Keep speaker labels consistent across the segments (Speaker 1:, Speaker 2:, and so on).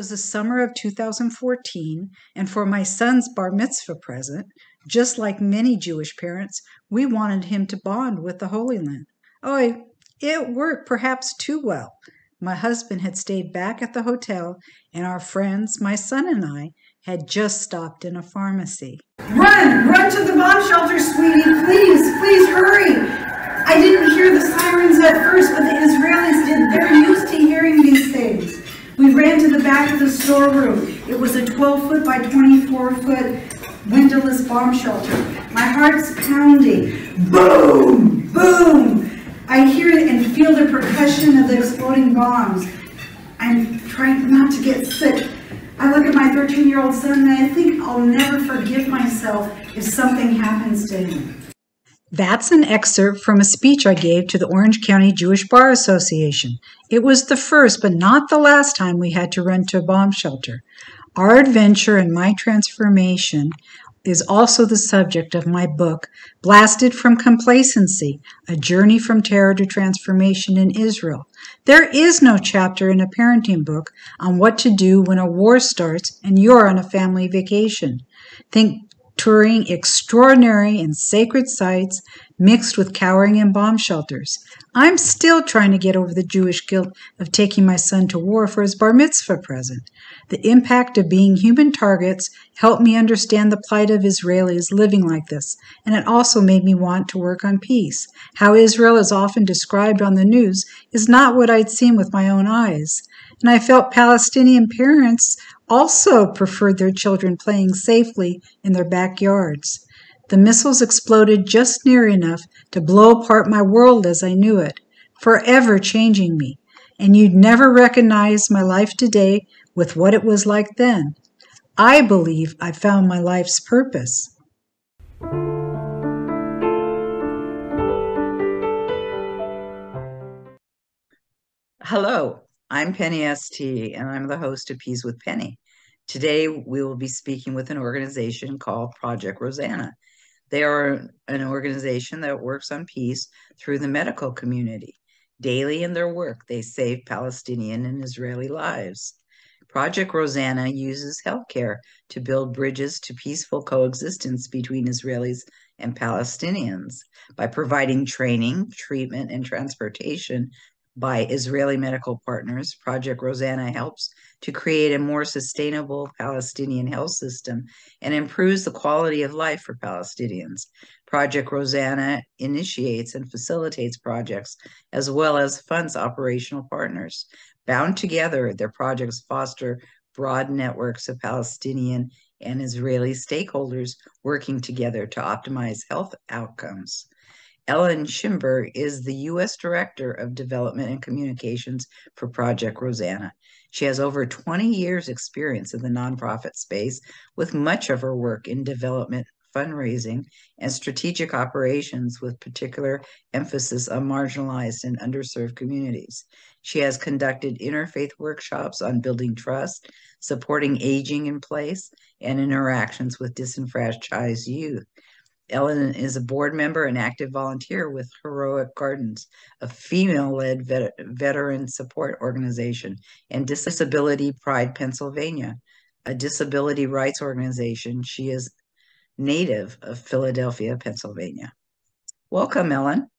Speaker 1: was the summer of 2014, and for my son's bar mitzvah present, just like many Jewish parents, we wanted him to bond with the Holy Land. Oh, it worked perhaps too well. My husband had stayed back at the hotel, and our friends, my son and I, had just stopped in a pharmacy.
Speaker 2: Run to the bomb shelter, sweetie, please hurry. I didn't hear the sirens at first, but the Israelis did. They're used to hearing these things. We ran to the back of the storeroom. It was a 12-foot by 24-foot windowless bomb shelter. My heart's pounding. Boom, boom. I hear it and feel the percussion of the exploding bombs. I'm trying not to get sick. I look at my 13-year-old son and I think I'll never forgive myself if something happens to him.
Speaker 1: That's an excerpt from a speech I gave to the Orange County Jewish Bar Association. It was the first, but not the last time we had to run to a bomb shelter. Our adventure and my transformation is also the subject of my book, Blasted from Complacency, A Journey from Terror to Transformation in Israel. There is no chapter in a parenting book on what to do when a war starts and you're on a family vacation. Think touring extraordinary and sacred sites mixed with cowering in bomb shelters. I'm still trying to get over the Jewish guilt of taking my son to war for his bar mitzvah present. The impact of being human targets helped me understand the plight of Israelis living like this, and it also made me want to work on peace. How Israel is often described on the news is not what I'd seen with my own eyes. And I felt Palestinian parents also preferred their children playing safely in their backyards. The missiles exploded just near enough to blow apart my world as I knew it, forever changing me. And you'd never recognize my life today with what it was like then. I believe I found my life's purpose.
Speaker 3: Hello, I'm Penny ST, and I'm the host of Peace with Penny. Today, we will be speaking with an organization called Project Rozana. They are an organization that works on peace through the medical community. Daily in their work, they save Palestinian and Israeli lives. Project Rozana uses healthcare to build bridges to peaceful coexistence between Israelis and Palestinians by providing training, treatment, and transportation by Israeli medical partners. Project Rozana helps to create a more sustainable Palestinian health system and improves the quality of life for Palestinians. Project Rozana initiates and facilitates projects as well as funds operational partners. Bound together, their projects foster broad networks of Palestinian and Israeli stakeholders working together to optimize health outcomes. Ellen Shimberg is the U.S. Director of Development and Communications for Project Rozana. She has over 20 years' experience in the nonprofit space, with much of her work in development, fundraising, and strategic operations, with particular emphasis on marginalized and underserved communities. She has conducted interfaith workshops on building trust, supporting aging in place, and interactions with disenfranchised youth. Ellen is a board member and active volunteer with Heroic Gardens, a female-led veteran support organization, and Disability Pride Pennsylvania, a disability rights organization. She is native of Philadelphia, Pennsylvania. Welcome, Ellen.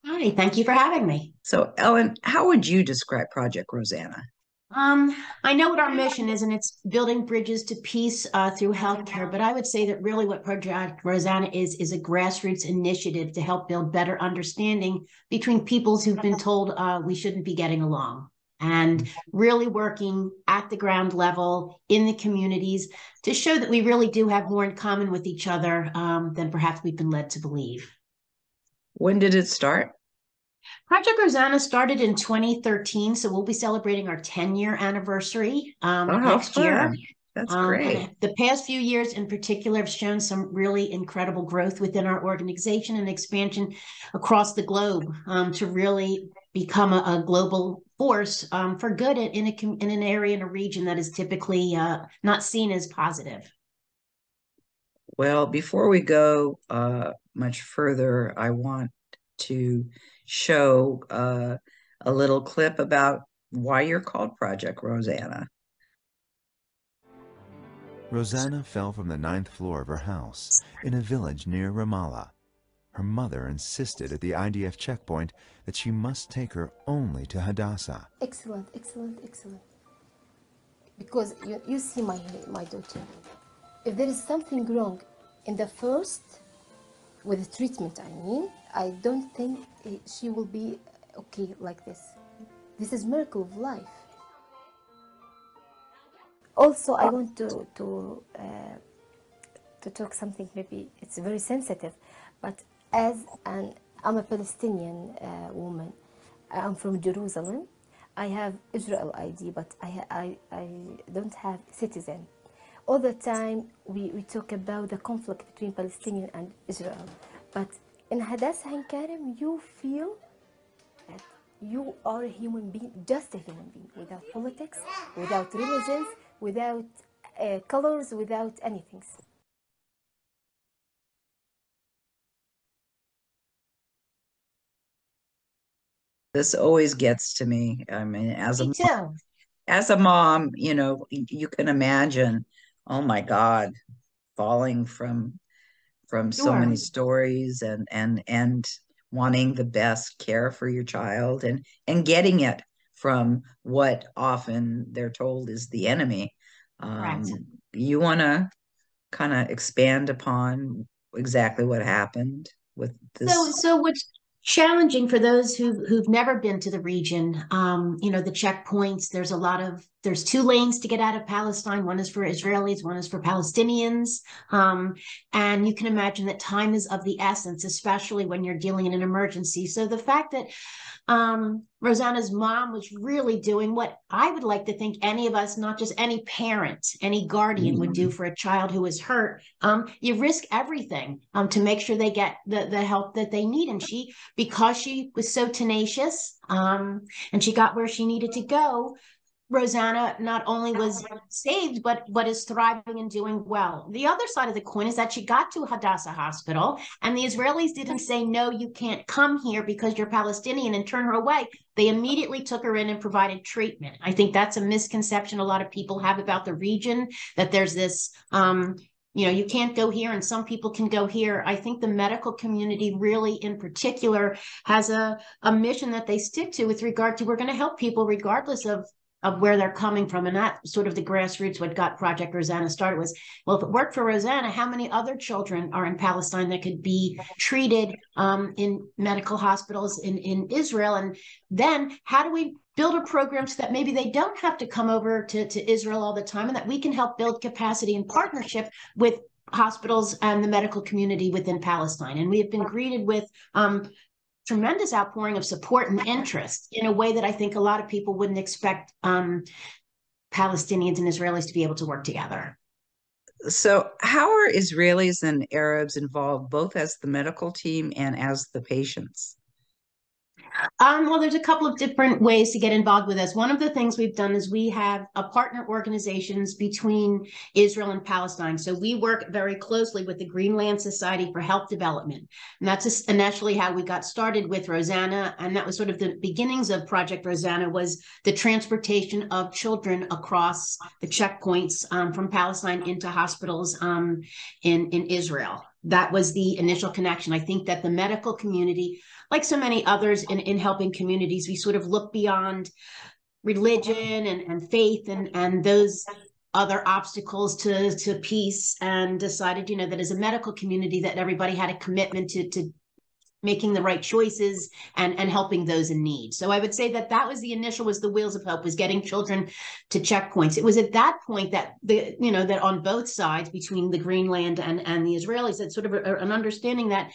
Speaker 4: Hi, thank you for having me.
Speaker 3: So, Ellen, how would you describe Project Rozana?
Speaker 4: I know what our mission is, and it's building bridges to peace through healthcare. But I would say that really what Project Rozana is a grassroots initiative to help build better understanding between peoples who've been told we shouldn't be getting along, and really working at the ground level in the communities to show that we really do have more in common with each other than perhaps we've been led to believe.
Speaker 3: When did it start?
Speaker 4: Project Rozana started in 2013, so we'll be celebrating our 10-year anniversary next year.
Speaker 3: That's great.
Speaker 4: The past few years in particular have shown some really incredible growth within our organization and expansion across the globe to really become a global force for good in an area, in a region that is typically not seen as positive.
Speaker 3: Well, before we go much further, I want to show a little clip about why you're called Project Rozana.
Speaker 5: Rozana fell from the 9th floor of her house in a village near Ramallah. Her mother insisted at the IDF checkpoint that she must take her only to Hadassah.
Speaker 6: Excellent, excellent, excellent. Because you see my daughter. If there is something wrong in the first, with the treatment, I don't think she will be okay like this. This is miracle of life. Also, I want to talk something, maybe it's very sensitive, but I'm a Palestinian woman. I'm from Jerusalem. I have Israel ID, but I don't have citizen. All the time we talk about the conflict between Palestinian and Israel, but in Hadassah and Karim, you feel that you are a human being, just a human being, without politics, without religions, without colors, without anything.
Speaker 3: This always gets to me. I mean,
Speaker 4: Me too.
Speaker 3: as a mom, you know, you can imagine, oh my God, falling from so
Speaker 4: Sure.
Speaker 3: many stories and wanting the best care for your child and getting it from what often they're told is the enemy.
Speaker 4: Correct.
Speaker 3: You want to kind of expand upon exactly what happened with this?
Speaker 4: So what's challenging for those who've never been to the region, the checkpoints, there's 2 lanes to get out of Palestine. One is for Israelis, one is for Palestinians. And you can imagine that time is of the essence, especially when you're dealing in an emergency. So the fact that Rozana's mom was really doing what I would like to think any of us, not just any parent, any guardian would do for a child who is hurt. You risk everything to make sure they get the help that they need. And because she was so tenacious and she got where she needed to go, Rozana not only was saved, but is thriving and doing well. The other side of the coin is that she got to Hadassah Hospital, and the Israelis didn't say, no, you can't come here because you're Palestinian, and turn her away. They immediately took her in and provided treatment. I think that's a misconception a lot of people have about the region, that there's this you can't go here and some people can go here. I think the medical community really in particular has a mission that they stick to with regard to, we're going to help people regardless of where they're coming from. And that sort of the grassroots, what got Project Rozana started was, well, if it worked for Rozana, how many other children are in Palestine that could be treated in medical hospitals in Israel? And then how do we build a program so that maybe they don't have to come over to Israel all the time, and that we can help build capacity in partnership with hospitals and the medical community within Palestine. And we have been greeted with tremendous outpouring of support and interest in a way that I think a lot of people wouldn't expect Palestinians and Israelis to be able to work together.
Speaker 3: So how are Israelis and Arabs involved, both as the medical team and as the patients?
Speaker 4: Well, there's a couple of different ways to get involved with us. One of the things we've done is we have partner organizations between Israel and Palestine. So we work very closely with the Greenland Society for Health Development. And that's initially how we got started with Rozana. And that was sort of the beginnings of Project Rozana, was the transportation of children across the checkpoints from Palestine into hospitals in Israel. That was the initial connection. I think that the medical community, like so many others in helping communities, we sort of look beyond religion and faith and those other obstacles to peace, and decided, that as a medical community, that everybody had a commitment to making the right choices and helping those in need. So I would say that was the initial, was the wheels of hope, was getting children to checkpoints. It was at that point that that on both sides, between the Greenland and the Israelis, that sort of an understanding that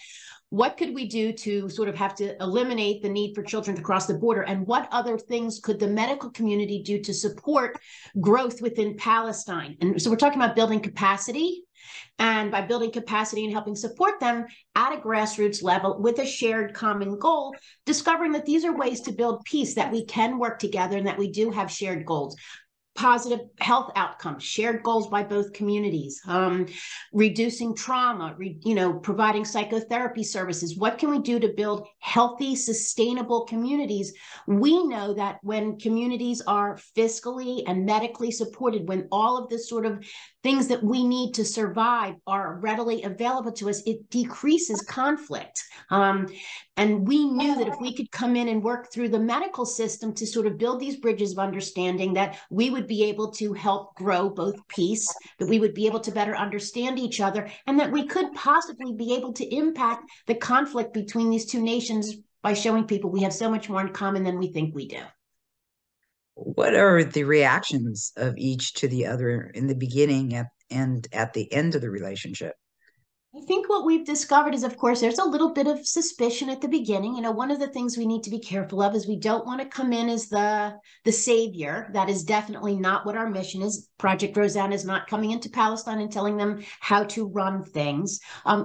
Speaker 4: what could we do to sort of have to eliminate the need for children to cross the border, and what other things could the medical community do to support growth within Palestine? And so we're talking about building capacity, and by building capacity and helping support them at a grassroots level with a shared common goal, discovering that these are ways to build peace, that we can work together and that we do have shared goals. Positive health outcomes, shared goals by both communities, reducing trauma, providing psychotherapy services. What can we do to build healthy, sustainable communities? We know that when communities are fiscally and medically supported, when all of this sort of things that we need to survive are readily available to us, it decreases conflict. And we knew that if we could come in and work through the medical system to sort of build these bridges of understanding, that we would be able to help grow both peace, that we would be able to better understand each other, and that we could possibly be able to impact the conflict between these two nations by showing people we have so much more in common than we think we do.
Speaker 3: What are the reactions of each to the other in the beginning and at the end of the relationship?
Speaker 4: I think what we've discovered is, of course, there's a little bit of suspicion at the beginning. You know, one of the things we need to be careful of is we don't want to come in as the savior. That is definitely not what our mission is. Project Rozana is not coming into Palestine and telling them how to run things.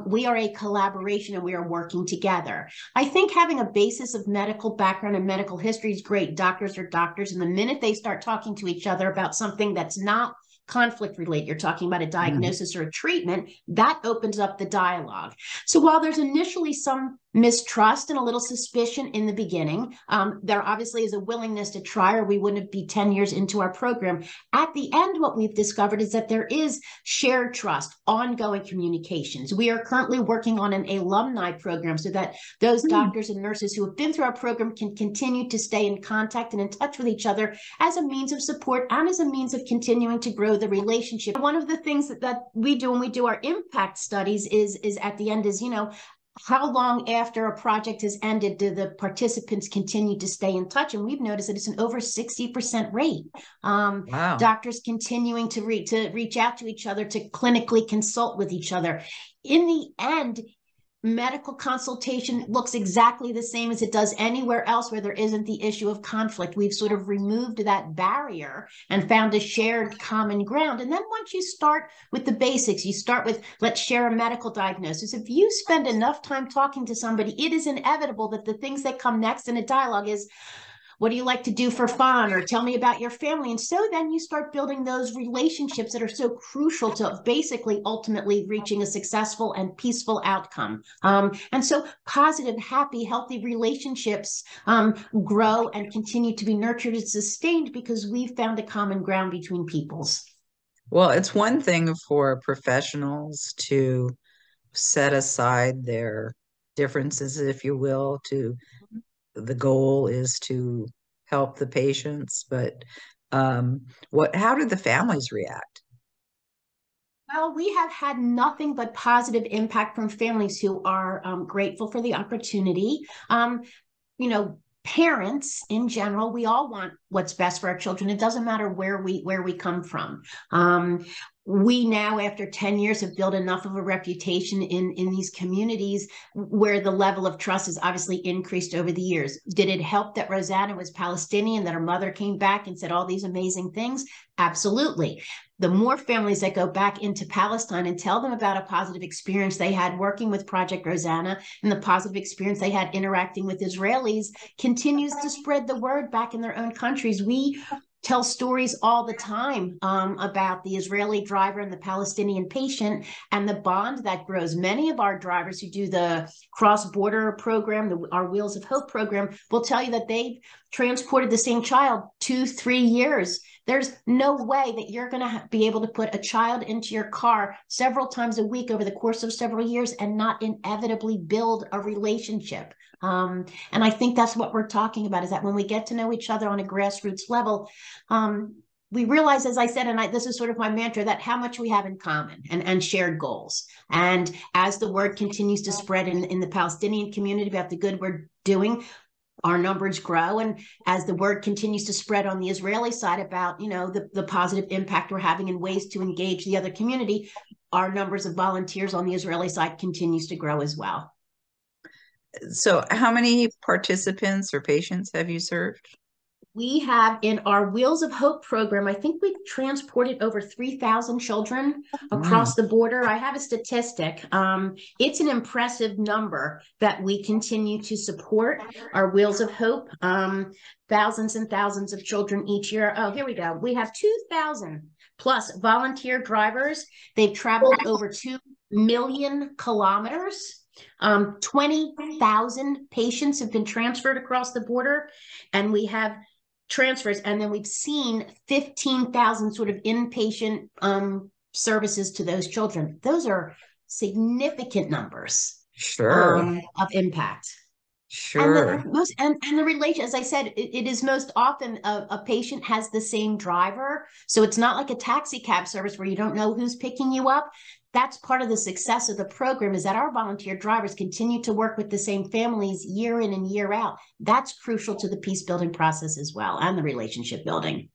Speaker 4: We are a collaboration and we are working together. I think having a basis of medical background and medical history is great. Doctors are doctors, and the minute they start talking to each other about something that's not conflict related, you're talking about a diagnosis or a treatment, that opens up the dialogue. So while there's initially some mistrust and a little suspicion in the beginning, there obviously is a willingness to try, or we wouldn't be 10 years into our program. At the end, what we've discovered is that there is shared trust, ongoing communications. We are currently working on an alumni program so that those doctors and nurses who have been through our program can continue to stay in contact and in touch with each other as a means of support and as a means of continuing to grow the relationship. One of the things that we do when we do our impact studies is at the end is, you know, how long after a project has ended do the participants continue to stay in touch? And we've noticed that it's an over 60% rate.
Speaker 3: Wow.
Speaker 4: Doctors continuing to reach out to each other, to clinically consult with each other. In the end, medical consultation looks exactly the same as it does anywhere else where there isn't the issue of conflict. We've sort of removed that barrier and found a shared common ground. And then once you start with the basics, you start with, let's share a medical diagnosis. If you spend enough time talking to somebody, it is inevitable that the things that come next in a dialogue is, what do you like to do for fun? Or tell me about your family. And so then you start building those relationships that are so crucial to basically ultimately reaching a successful and peaceful outcome. And so positive, happy, healthy relationships grow and continue to be nurtured and sustained because we've found a common ground between peoples.
Speaker 3: Well, it's one thing for professionals to set aside their differences, if you will, the goal is to help the patients, but how did the families react?
Speaker 4: Well, we have had nothing but positive impact from families who are grateful for the opportunity. You know, parents in general, we all want what's best for our children. It doesn't matter where we come from. We now, after 10 years, have built enough of a reputation in these communities where the level of trust has obviously increased over the years. Did it help that Rozana was Palestinian, that her mother came back and said all these amazing things? Absolutely. The more families that go back into Palestine and tell them about a positive experience they had working with Project Rozana and the positive experience they had interacting with Israelis continues to spread the word back in their own countries. We tell stories all the time about the Israeli driver and the Palestinian patient and the bond that grows. Many of our drivers who do the cross-border program, our Wheels of Hope program, will tell you that they've transported the same child 2-3 years. There's no way that you're going to be able to put a child into your car several times a week over the course of several years and not inevitably build a relationship. And I think that's what we're talking about, is that when we get to know each other on a grassroots level, we realize, as I said, and this is sort of my mantra, that how much we have in common and shared goals. And as the word continues to spread in the Palestinian community about the good we're doing, our numbers grow. And as the word continues to spread on the Israeli side about, you know, the positive impact we're having in ways to engage the other community, our numbers of volunteers on the Israeli side continues to grow as well.
Speaker 3: So how many participants or patients have you served?
Speaker 4: We have, in our Wheels of Hope program, I think we've transported over 3,000 children across the border. I have a statistic. It's an impressive number that we continue to support our Wheels of Hope. Thousands and thousands of children each year. Oh, here we go. We have 2,000 plus volunteer drivers. They've traveled over 2 million kilometers. 20,000 patients have been transferred across the border, and we have transfers, and then we've seen 15,000 sort of inpatient services to those children. Those are significant numbers
Speaker 3: Sure.
Speaker 4: of impact.
Speaker 3: Sure.
Speaker 4: And the relation, as I said, it is most often a patient has the same driver. So it's not like a taxi cab service where you don't know who's picking you up. That's part of the success of the program, is that our volunteer drivers continue to work with the same families year in and year out. That's crucial to the peace building process as well, and the relationship building.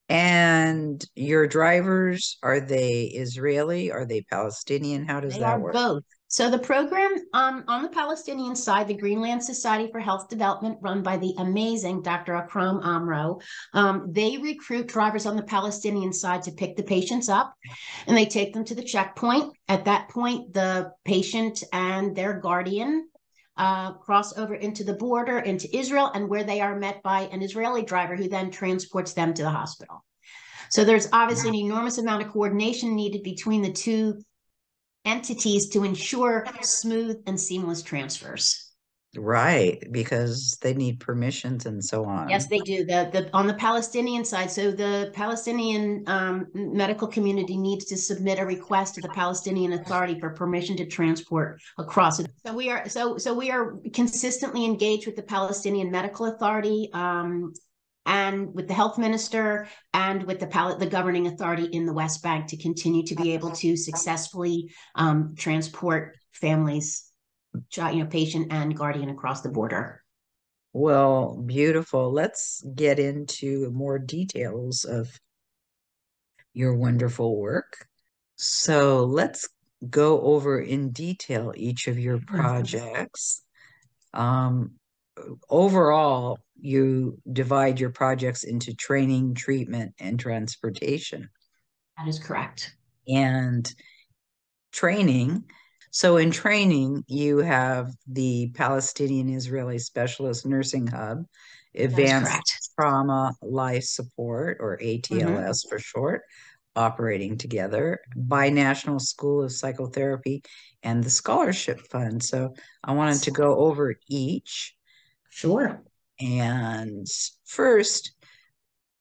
Speaker 3: And your drivers, are they Israeli? Are they Palestinian? How does
Speaker 4: They
Speaker 3: that
Speaker 4: are
Speaker 3: work?
Speaker 4: both. So the program on the Palestinian side, the Greenland Society for Health Development, run by the amazing Dr. Akram Amro, they recruit drivers on the Palestinian side to pick the patients up, and they take them to the checkpoint. At that point, the patient and their guardian cross over into the border, into Israel, and where they are met by an Israeli driver who then transports them to the hospital. So there's obviously an enormous amount of coordination needed between the two entities to ensure smooth and seamless transfers.
Speaker 3: Right, because they need permissions and so on.
Speaker 4: Yes, they do. On the Palestinian side, so the Palestinian medical community needs to submit a request to the Palestinian Authority for permission to transport across. So we are consistently engaged with the Palestinian Medical Authority, and with the health minister, and with the governing authority in the West Bank, to continue to be able to successfully transport families, patient and guardian, across the border.
Speaker 3: Well, beautiful. Let's get into more details of your wonderful work. So let's go over in detail each of your projects. Overall, you divide your projects into training, treatment, and transportation.
Speaker 4: That is correct.
Speaker 3: And training. So in training, you have the Palestinian Israeli Specialist Nursing Hub, Advanced Trauma Life Support, or ATLS for short, operating together, Binational School of Psychotherapy, and the Scholarship Fund. So I wanted to go over each.
Speaker 4: Sure.
Speaker 3: And first,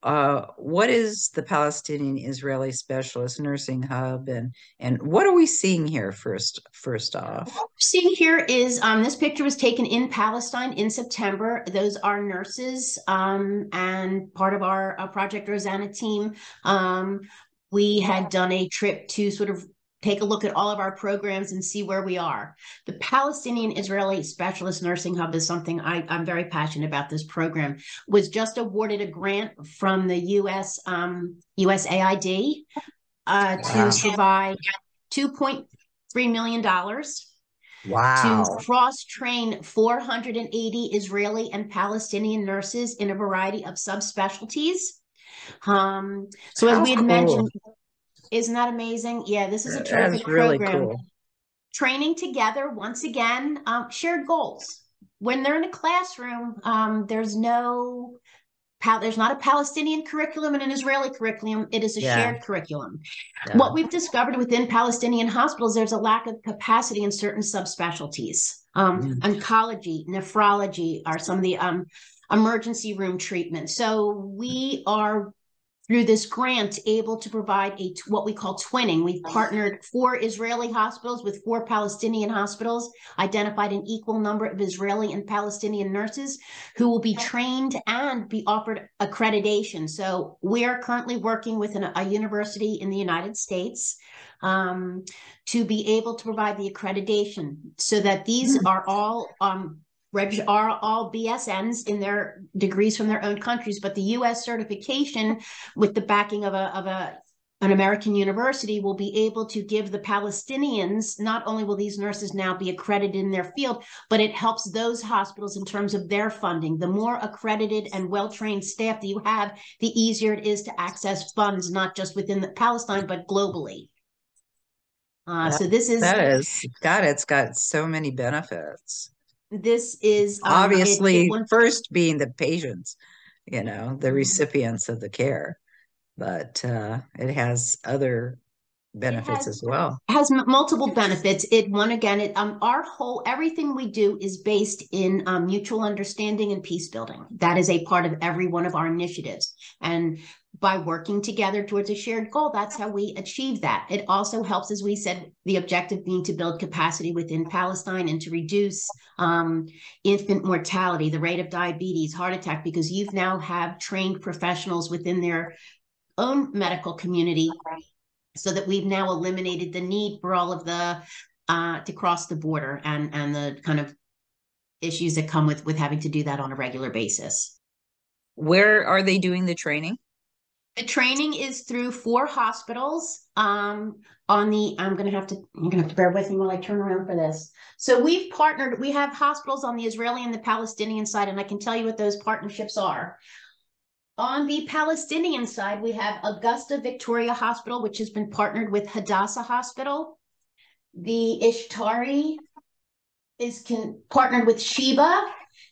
Speaker 3: what is the Palestinian Israeli Specialist Nursing Hub, and what are we seeing here first off?
Speaker 4: What we're seeing here is this picture was taken in Palestine in September. Those are nurses and part of our Project Rozana team. We had done a trip to sort of take a look at all of our programs and see where we are. The Palestinian Israeli Specialist Nursing Hub is something I'm very passionate about. This program was just awarded a grant from the USAID to provide $2.3 million to cross-train 480 Israeli and Palestinian nurses in a variety of subspecialties. So as we had mentioned, isn't that amazing? Yeah, this is a terrific
Speaker 3: really
Speaker 4: program.
Speaker 3: Cool.
Speaker 4: Training together, once again, shared goals. When they're in a classroom, there's not a Palestinian curriculum and an Israeli curriculum. It is a shared curriculum. Yeah. What we've discovered within Palestinian hospitals, there's a lack of capacity in certain subspecialties. Oncology, nephrology are some of the emergency room treatments. So we are, through this grant, able to provide what we call twinning. We've partnered 4 Israeli hospitals with 4 Palestinian hospitals, identified an equal number of Israeli and Palestinian nurses who will be trained and be offered accreditation. So we are currently working with a university in the United States to be able to provide the accreditation, so that these are all BSNs in their degrees from their own countries, but the U.S. certification with the backing of an American university will be able to give the Palestinians, not only will these nurses now be accredited in their field, but it helps those hospitals in terms of their funding. The more accredited and well-trained staff that you have, the easier it is to access funds, not just within Palestine, but globally. So this is...
Speaker 3: It's got so many benefits.
Speaker 4: This is
Speaker 3: obviously first being the patients, the recipients of the care, but it has other benefits as well.
Speaker 4: Has multiple benefits. Everything we do is based in mutual understanding and peace building. That is a part of every one of our initiatives. And by working together towards a shared goal, that's how we achieve that. It also helps, as we said, the objective being to build capacity within Palestine and to reduce infant mortality, the rate of diabetes, heart attack, because you've now have trained professionals within their own medical community, so that we've now eliminated the need for all of the to cross the border and the kind of issues that come with having to do that on a regular basis.
Speaker 3: Where are they doing the training?
Speaker 4: The training is through 4 hospitals. You're gonna have to bear with me while I turn around for this. So we have hospitals on the Israeli and the Palestinian side, and I can tell you what those partnerships are. On the Palestinian side, we have Augusta Victoria Hospital, which has been partnered with Hadassah Hospital. The Ishtari is partnered with Sheba.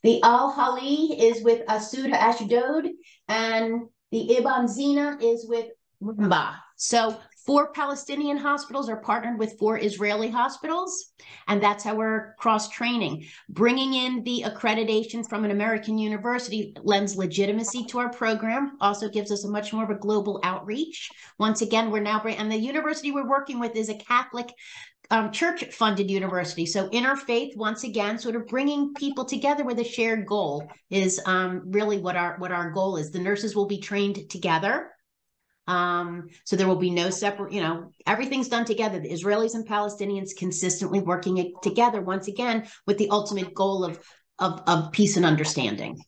Speaker 4: The Al-Hali is with Asuda Ashdod, and the Ibn Zina is with Rumba. So 4 Palestinian hospitals are partnered with 4 Israeli hospitals, and that's how we're cross-training. Bringing in the accreditation from an American university lends legitimacy to our program, also gives us a much more of a global outreach. Once again, and the university we're working with is a Catholic church-funded university. So interfaith, once again, sort of bringing people together with a shared goal is really what our goal is. The nurses will be trained together. So there will be no separate, everything's done together. The Israelis and Palestinians consistently working together, once again, with the ultimate goal of peace and understanding.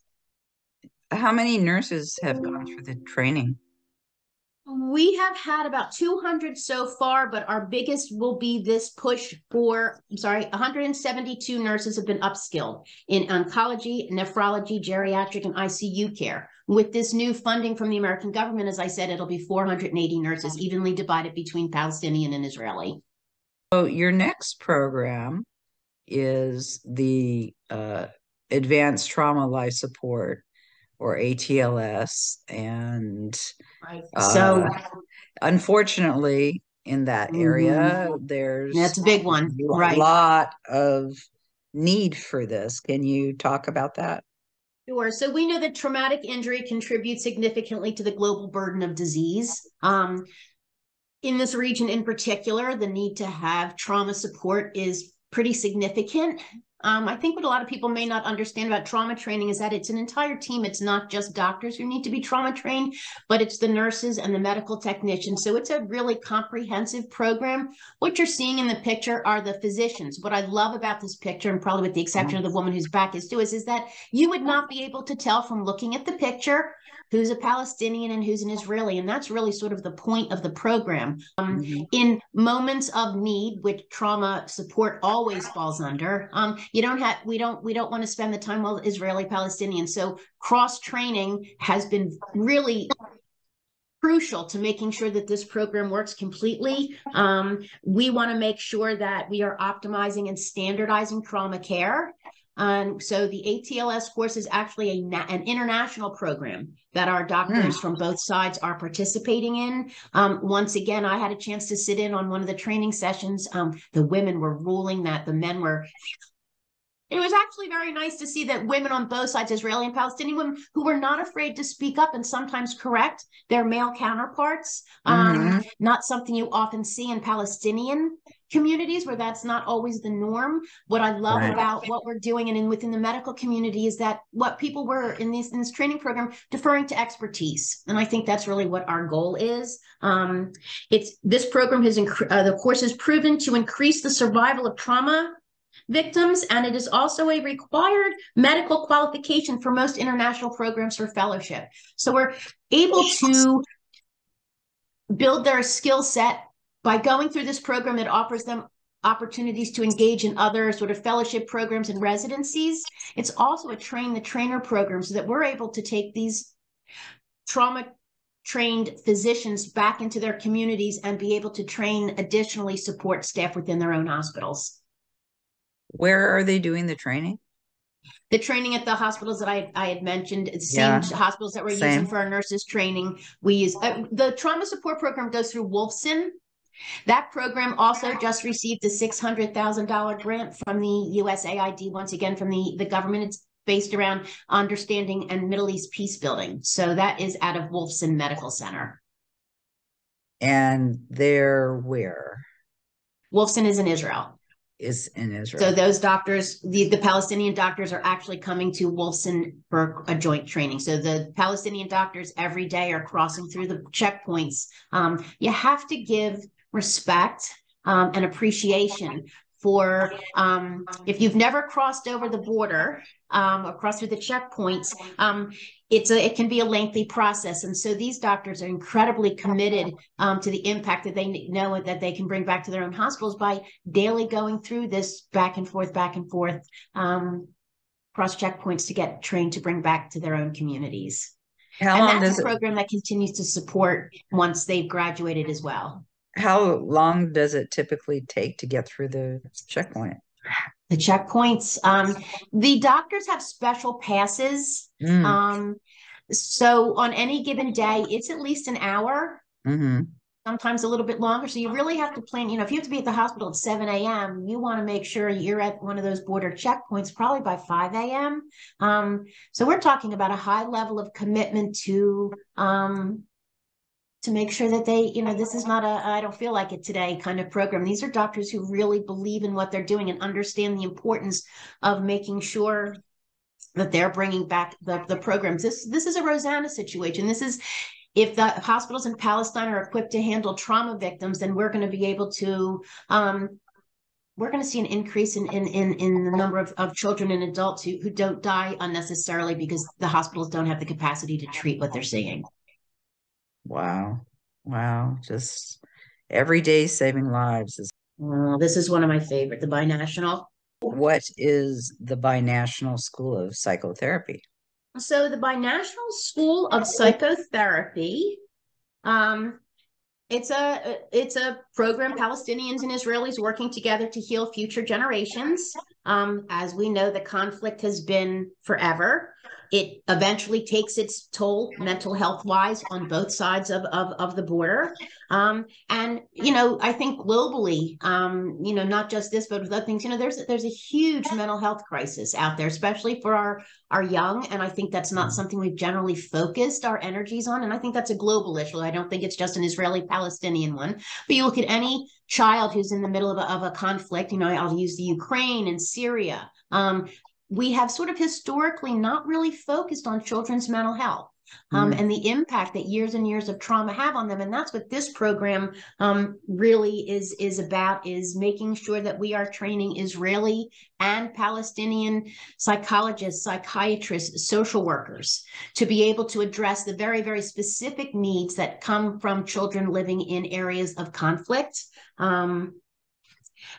Speaker 3: How many nurses have gone through the training?
Speaker 4: We have had about 200 so far, but our biggest will be this push 172 nurses have been upskilled in oncology, nephrology, geriatric, and ICU care. With this new funding from the American government, as I said, it'll be 480 nurses evenly divided between Palestinian and Israeli.
Speaker 3: So your next program is the Advanced Trauma Life Support, or ATLS, and so unfortunately in that area
Speaker 4: that's a big one,
Speaker 3: a lot of need for this. Can you talk about that?
Speaker 4: Sure. So we know that traumatic injury contributes significantly to the global burden of disease. In this region in particular, the need to have trauma support is pretty significant. I think what a lot of people may not understand about trauma training is that it's an entire team. It's not just doctors who need to be trauma trained, but it's the nurses and the medical technicians. So it's a really comprehensive program. What you're seeing in the picture are the physicians. What I love about this picture, and probably with the exception of the woman whose back is to us, is that you would not be able to tell from looking at the picture who's a Palestinian and who's an Israeli. And that's really sort of the point of the program. In moments of need, which trauma support always falls under, we don't want to spend the time with Israeli Palestinians. So cross-training has been really crucial to making sure that this program works completely. We want to make sure that we are optimizing and standardizing trauma care. So the ATLS course is actually an international program that our doctors from both sides are participating in. Once again, I had a chance to sit in on one of the training sessions. The women were ruling that the men were. It was actually very nice to see that women on both sides, Israeli and Palestinian women, who were not afraid to speak up and sometimes correct their male counterparts. Not something you often see in Palestinian communities, where that's not always the norm. What I love about what we're doing and within the medical community is that what people were in this training program deferring to expertise, and I think that's really what our goal is. This program the course has proven to increase the survival of trauma victims, and it is also a required medical qualification for most international programs for fellowship. So we're able to build their skill set by going through this program that offers them opportunities to engage in other sort of fellowship programs and residencies. It's also a train the trainer program, so that we're able to take these trauma trained physicians back into their communities and be able to train additionally support staff within their own hospitals.
Speaker 3: Where are they doing the training?
Speaker 4: The training at the hospitals that I had mentioned, the same hospitals that we're using for our nurses training. We use the trauma support program goes through Wolfson. That program also just received a $600,000 grant from the USAID, once again, from the government. It's based around understanding and Middle East peace building. So that is out of Wolfson Medical Center.
Speaker 3: And they're where?
Speaker 4: Wolfson is in Israel.
Speaker 3: Is in Israel.
Speaker 4: So those doctors, the Palestinian doctors, are actually coming to Wolfson for a joint training. So the Palestinian doctors every day are crossing through the checkpoints. You have to give respect and appreciation for, if you've never crossed over the border or crossed through the checkpoints, it can be a lengthy process. And so these doctors are incredibly committed to the impact that they know that they can bring back to their own hospitals by daily going through this back and forth, cross checkpoints to get trained to bring back to their own communities.
Speaker 3: How long
Speaker 4: that's a program that continues to support once they've graduated as well.
Speaker 3: How long does it typically take to get through the checkpoint?
Speaker 4: The checkpoints, the doctors have special passes. So on any given day, it's at least an hour, sometimes a little bit longer. So you really have to plan, if you have to be at the hospital at 7 a.m., you want to make sure you're at one of those border checkpoints probably by 5 a.m. So we're talking about a high level of commitment to make sure that they, this is not I don't feel like it today kind of program. These are doctors who really believe in what they're doing and understand the importance of making sure that they're bringing back the programs. This is a Rozana situation. This is, if the hospitals in Palestine are equipped to handle trauma victims, then we're going to be able to, we're going to see an increase in the number of children and adults who don't die unnecessarily because the hospitals don't have the capacity to treat what they're seeing.
Speaker 3: Wow. Just every day saving lives.
Speaker 4: This is one of my favorite, the Binational.
Speaker 3: What is the Binational School of Psychotherapy?
Speaker 4: So the Binational School of Psychotherapy, it's a program, Palestinians and Israelis working together to heal future generations. As we know, the conflict has been forever. It eventually takes its toll mental health wise on both sides of the border. And, I think globally, not just this, but with other things, there's a huge mental health crisis out there, especially for our young. And I think that's not something we've generally focused our energies on. And I think that's a global issue. I don't think it's just an Israeli-Palestinian one, but you look at any child who's in the middle of a conflict, I'll use the Ukraine and Syria. We have sort of historically not really focused on children's mental health and the impact that years and years of trauma have on them. And that's what this program really is about, is making sure that we are training Israeli and Palestinian psychologists, psychiatrists, social workers to be able to address the very, very specific needs that come from children living in areas of conflict.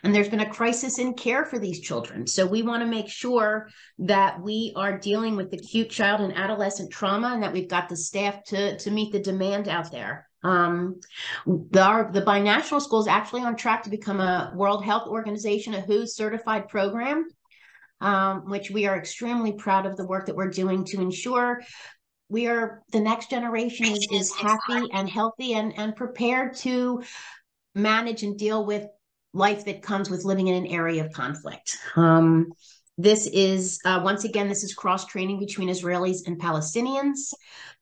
Speaker 4: And there's been a crisis in care for these children. So we want to make sure that we are dealing with acute child and adolescent trauma and that we've got the staff to meet the demand out there. The Binational School is actually on track to become a World Health Organization, a WHO certified program, which we are extremely proud of the work that we're doing to ensure the next generation is happy and healthy and prepared to manage and deal with life that comes with living in an area of conflict. This is, once again, this is cross-training between Israelis and Palestinians.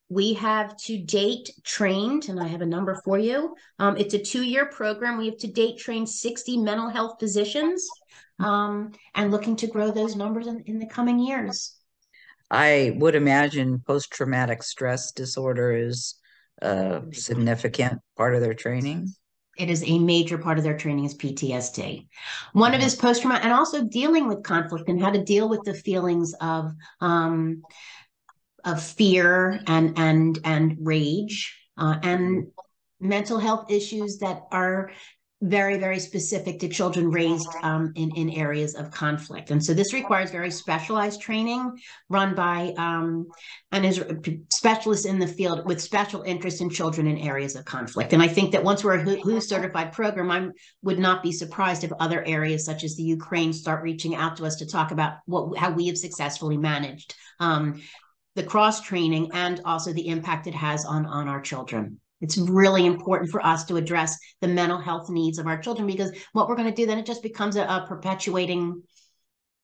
Speaker 4: We have to date trained, and I have a number for you. It's a 2-year program. We have to date trained 60 mental health physicians and looking to grow those numbers in the coming years.
Speaker 3: I would imagine post-traumatic stress disorder is a significant part of their training.
Speaker 4: It is a major part of their training is PTSD. One of his post-traumatic, and also dealing with conflict and how to deal with the feelings of fear and rage and mental health issues that are very, very specific to children raised in areas of conflict. And so this requires very specialized training run by specialists in the field with special interest in children in areas of conflict. And I think that once we're a WHO certified program, I would not be surprised if other areas such as the Ukraine start reaching out to us to talk about how we have successfully managed the cross-training and also the impact it has on our children. It's really important for us to address the mental health needs of our children, because what we're going to do then, it just becomes a perpetuating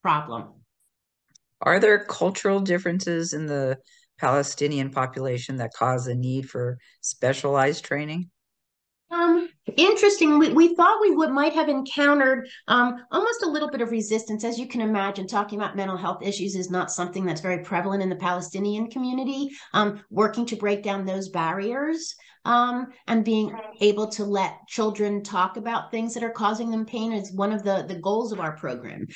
Speaker 4: problem.
Speaker 3: Are there cultural differences in the Palestinian population that cause a need for specialized training?
Speaker 4: Interesting. We thought we might have encountered almost a little bit of resistance. As you can imagine, talking about mental health issues is not something that's very prevalent in the Palestinian community. Working to break down those barriers and being able to let children talk about things that are causing them pain is one of the goals of our program.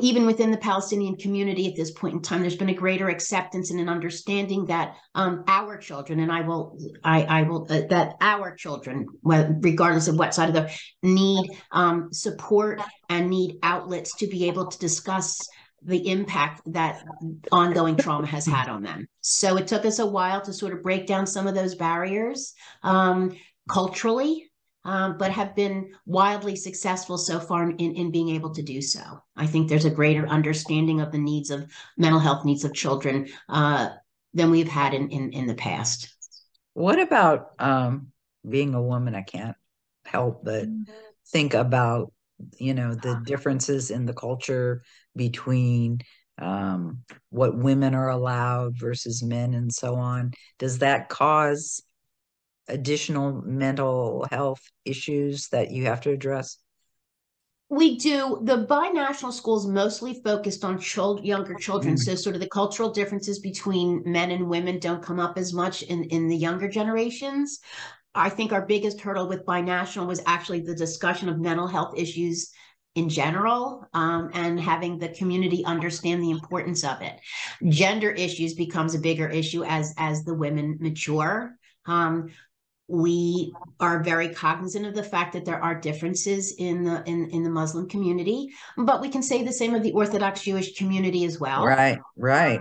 Speaker 4: Even within the Palestinian community at this point in time, there's been a greater acceptance and an understanding that our children, and that our children, regardless of what side of the, need support and need outlets to be able to discuss the impact that ongoing trauma has had on them. So it took us a while to sort of break down some of those barriers culturally. But have been wildly successful so far in being able to do so. I think there's a greater understanding of the needs of mental health needs of children than we've had in the past.
Speaker 3: What about being a woman? I can't help but think about, the differences in the culture between what women are allowed versus men and so on. Does that cause additional mental health issues that you have to address?
Speaker 4: We do. The binational schools mostly focused on younger children. So sort of the cultural differences between men and women don't come up as much in the younger generations. I think our biggest hurdle with binational was actually the discussion of mental health issues in general, and having the community understand the importance of it. Gender issues becomes a bigger issue as the women mature. We are very cognizant of the fact that there are differences in the Muslim community, but we can say the same of the Orthodox Jewish community as well.
Speaker 3: Right.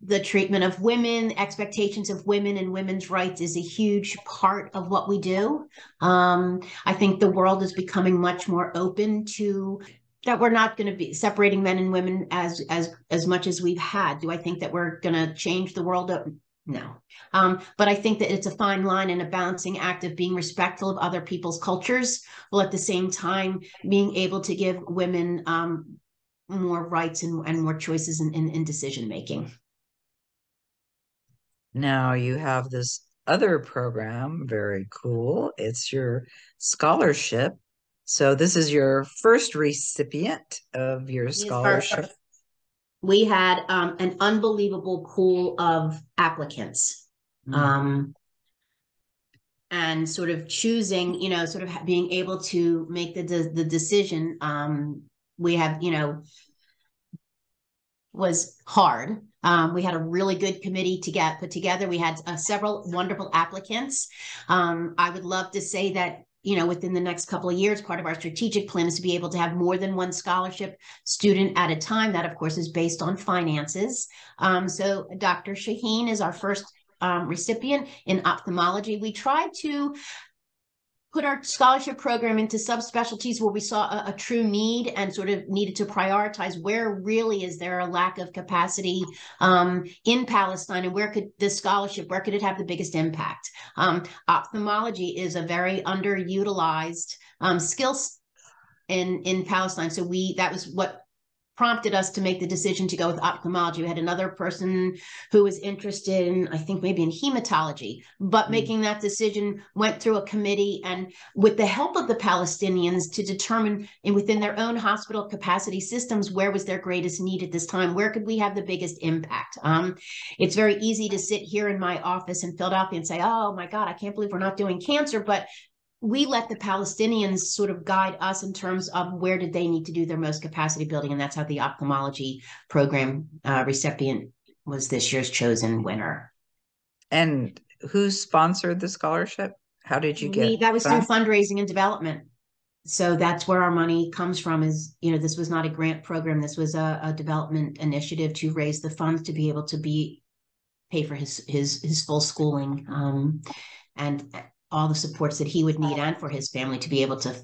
Speaker 4: The treatment of women, expectations of women and women's rights is a huge part of what we do. I think the world is becoming much more open to that. We're not going to be separating men and women as much as we've had. Do I think that we're going to change the world? No. But I think that it's a fine line and a balancing act of being respectful of other people's cultures, while at the same time being able to give women more rights and more choices in decision making.
Speaker 3: Now you have this other program, very cool. It's your scholarship. So this is your first recipient of your scholarship.
Speaker 4: We had an unbelievable pool of applicants. And sort of choosing, sort of being able to make the decision. We have, was hard. We had a really good committee to get put together. We had several wonderful applicants. I would love to say that, within the next couple of years, part of our strategic plan is to be able to have more than one scholarship student at a time. That, of course, is based on finances. So Dr. Shaheen is our first recipient in ophthalmology. We tried to put our scholarship program into subspecialties where we saw a true need and sort of needed to prioritize where really is there a lack of capacity in Palestine, and where could it have the biggest impact? Ophthalmology is a very underutilized skill in Palestine. So that was what prompted us to make the decision to go with ophthalmology. We had another person who was interested in, I think maybe in hematology, but making that decision went through a committee, and with the help of the Palestinians to determine within their own hospital capacity systems, where was their greatest need at this time? Where could we have the biggest impact? It's very easy to sit here in my office in Philadelphia and say, oh my God, I can't believe we're not doing cancer. But we let the Palestinians sort of guide us in terms of where did they need to do their most capacity building. And that's how the ophthalmology program recipient was this year's chosen winner.
Speaker 3: And who sponsored the scholarship? How did you get
Speaker 4: that was through fundraising and development. So that's where our money comes from. Is, this was not a grant program. This was a development initiative to raise the funds to be able to pay for his full schooling and all the supports that he would need, and for his family to be able to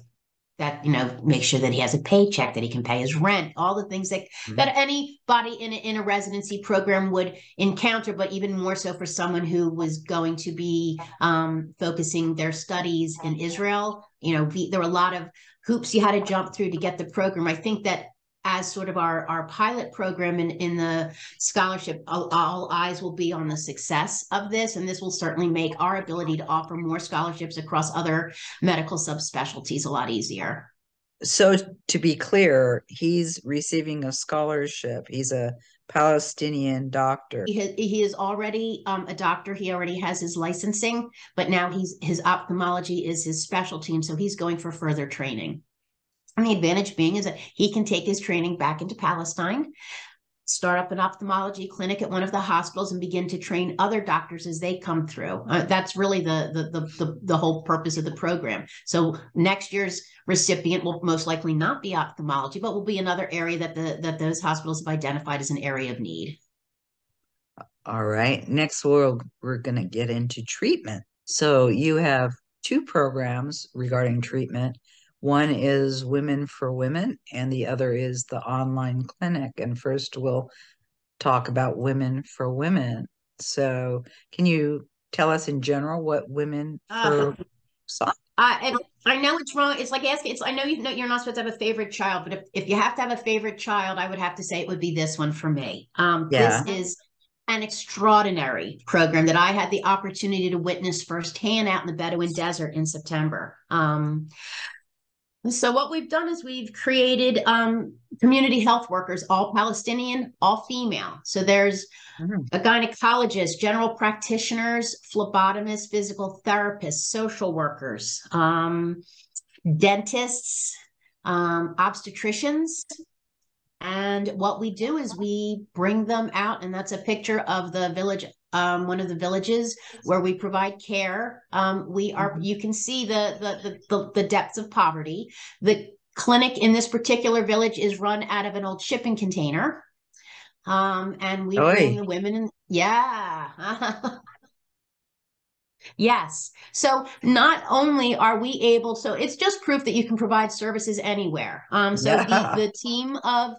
Speaker 4: that, make sure that he has a paycheck, that he can pay his rent, all the things that anybody in a residency program would encounter, but even more so for someone who was going to be focusing their studies in Israel. There were a lot of hoops you had to jump through to get the program. I think that as sort of our pilot program in the scholarship, all eyes will be on the success of this. And this will certainly make our ability to offer more scholarships across other medical subspecialties a lot easier.
Speaker 3: So to be clear, he's receiving a scholarship. He's a Palestinian doctor.
Speaker 4: He is already a doctor. He already has his licensing, but now his ophthalmology is his specialty. And so he's going for further training. And the advantage being is that he can take his training back into Palestine, start up an ophthalmology clinic at one of the hospitals, and begin to train other doctors as they come through. That's really the whole purpose of the program. So next year's recipient will most likely not be ophthalmology, but will be another area that those hospitals have identified as an area of need.
Speaker 3: All right. Next, we're going to get into treatment. So you have two programs regarding treatment. One is Women for Women, and the other is the online clinic. And first, we'll talk about Women for Women. So can you tell us in general what Women for
Speaker 4: I know it's wrong. It's like asking. I know you're not supposed to have a favorite child, but if you have to have a favorite child, I would have to say it would be this one for me. This is an extraordinary program that I had the opportunity to witness firsthand out in the Bedouin Desert in September. So what we've done is we've created community health workers, all Palestinian, all female. So there's a gynecologist, general practitioners, phlebotomists, physical therapists, social workers, dentists, obstetricians. And what we do is we bring them out, and that's a picture of the village, one of the villages where we provide care. You can see the depths of poverty. The clinic in this particular village is run out of an old shipping container. And we bring the women in. Yeah. Yes. So not only are we able, so it's just proof that you can provide services anywhere. The team of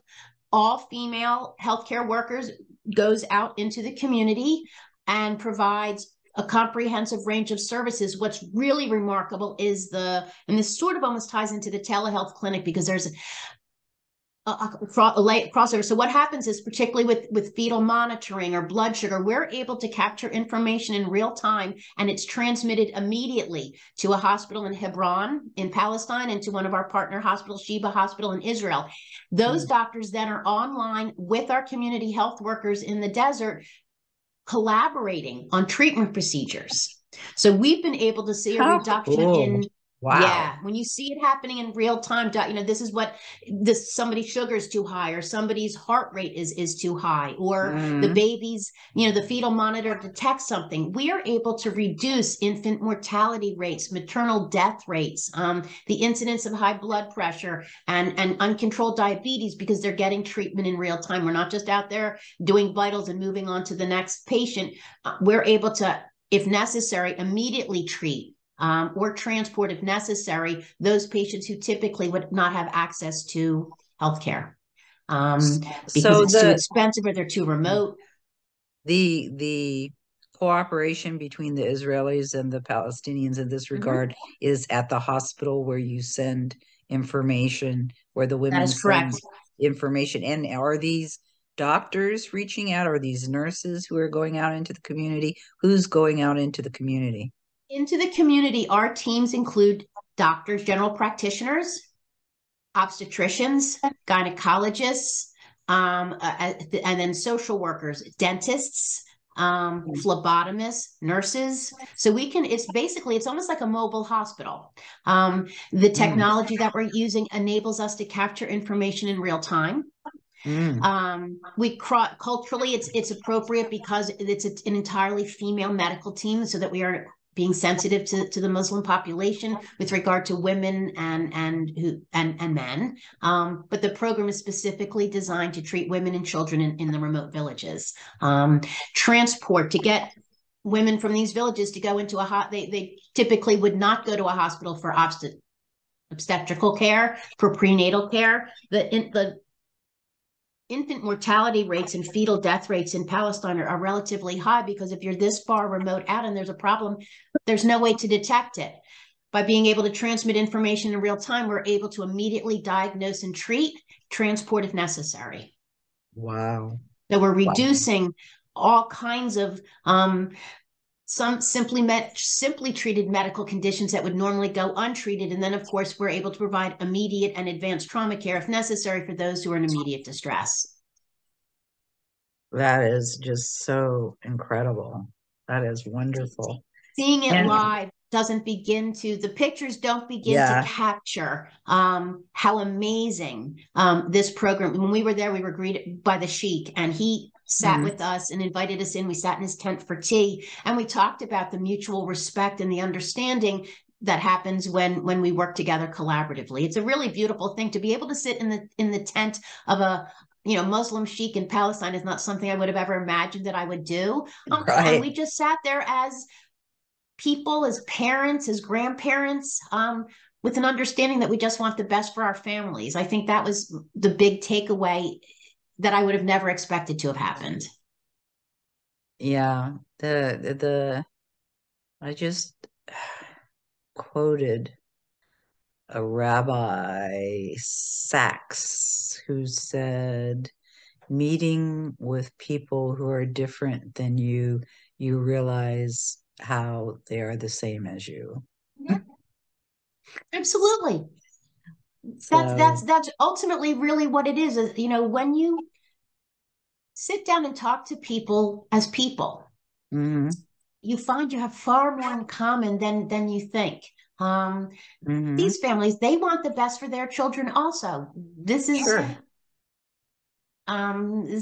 Speaker 4: all female healthcare workers goes out into the community and provides a comprehensive range of services. What's really remarkable is and this sort of almost ties into the telehealth clinic, because there's a crossover. So what happens is, particularly with fetal monitoring or blood sugar, we're able to capture information in real time, and it's transmitted immediately to a hospital in Hebron in Palestine and to one of our partner hospitals, Sheba Hospital in Israel. Those doctors then are online with our community health workers in the desert, collaborating on treatment procedures. So we've been able to see a reduction in
Speaker 3: Wow.
Speaker 4: Yeah, when you see it happening in real time, this is what somebody's sugar is too high, or somebody's heart rate is too high, or the baby's, the fetal monitor detects something. We are able to reduce infant mortality rates, maternal death rates, the incidence of high blood pressure and uncontrolled diabetes, because they're getting treatment in real time. We're not just out there doing vitals and moving on to the next patient. We're able to, if necessary, immediately treat or transport, if necessary, those patients who typically would not have access to healthcare because it's too expensive or they're too remote.
Speaker 3: The cooperation between the Israelis and the Palestinians in this regard is at the hospital where you send information, where the women send information. And are these doctors reaching out? Are these nurses who are going out into the community? Who's going out into the community?
Speaker 4: Into the community, our teams include doctors, general practitioners, obstetricians, gynecologists, and then social workers, dentists, phlebotomists, nurses. So it's almost like a mobile hospital. The technology that we're using enables us to capture information in real time. Culturally, it's appropriate because it's an entirely female medical team, so that we are being sensitive to the Muslim population with regard to women and men. But the program is specifically designed to treat women and children in the remote villages. Transport to get women from these villages to go into they typically would not go to a hospital for obstetrical care, for prenatal care. The infant mortality rates and fetal death rates in Palestine are relatively high because if you're this far remote out and there's a problem, there's no way to detect it. By being able to transmit information in real time, we're able to immediately diagnose and treat, transport if necessary.
Speaker 3: Wow.
Speaker 4: So we're reducing all kinds of some simply treated medical conditions that would normally go untreated. And then, of course, we're able to provide immediate and advanced trauma care if necessary for those who are in immediate distress.
Speaker 3: That is just so incredible. That is wonderful.
Speaker 4: Seeing it live doesn't begin to, the pictures don't begin to capture how amazing this program. When we were there, we were greeted by the sheik, and he sat with us and invited us in. We sat in his tent for tea, and we talked about the mutual respect and the understanding that happens when we work together collaboratively. It's a really beautiful thing to be able to sit in the tent of a Muslim sheik in Palestine. Is not something I would have ever imagined that I would do. And we just sat there as people, as parents, as grandparents, with an understanding that we just want the best for our families. I think that was the big takeaway that I would have never expected to have happened.
Speaker 3: Yeah, I just quoted a Rabbi Sachs who said, meeting with people who are different than you realize how they are the same as you.
Speaker 4: Yeah. Absolutely.
Speaker 3: So,
Speaker 4: that's ultimately really what it is. When you sit down and talk to people as people, you find you have far more in common than you think. These families, they want the best for their children also. This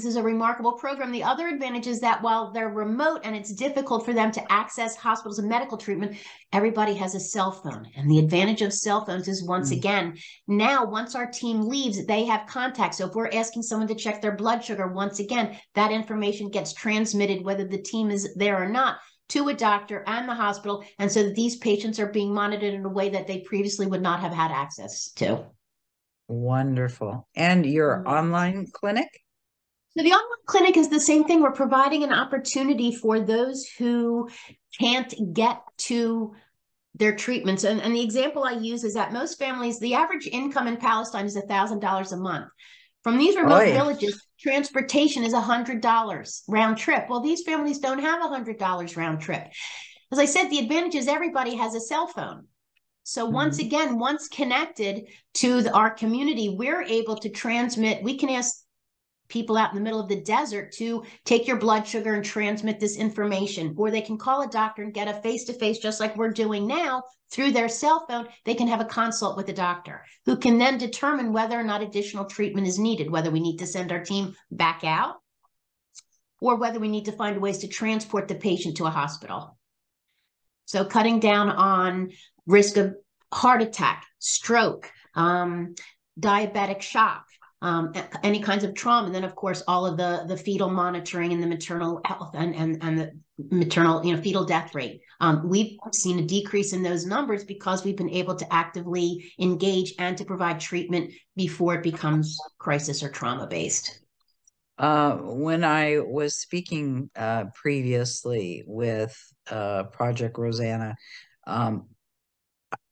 Speaker 4: is a remarkable program. The other advantage is that while they're remote and it's difficult for them to access hospitals and medical treatment, everybody has a cell phone. And the advantage of cell phones is, once again, now once our team leaves, they have contact. So if we're asking someone to check their blood sugar, once again, that information gets transmitted, whether the team is there or not, to a doctor and the hospital. And so that these patients are being monitored in a way that they previously would not have had access to.
Speaker 3: Wonderful. And your online clinic?
Speaker 4: So the online clinic is the same thing. We're providing an opportunity for those who can't get to their treatments. And the example I use is that most families, the average income in Palestine is $1,000 a month. From these remote villages, transportation is $100 round trip. Well, these families don't have $100 round trip. As I said, the advantage is everybody has a cell phone. So once again, once connected to our community, we're able to transmit. We can ask people out in the middle of the desert to take your blood sugar and transmit this information, or they can call a doctor and get a face-to-face, just like we're doing now, through their cell phone. They can have a consult with a doctor who can then determine whether or not additional treatment is needed, whether we need to send our team back out or whether we need to find ways to transport the patient to a hospital. So cutting down on risk of heart attack, stroke, diabetic shock, any kinds of trauma. And then, of course, all of the fetal monitoring and the maternal health and the maternal, fetal death rate. We've seen a decrease in those numbers because we've been able to actively engage and to provide treatment before it becomes crisis or trauma-based.
Speaker 3: When I was speaking previously with Project Rozana,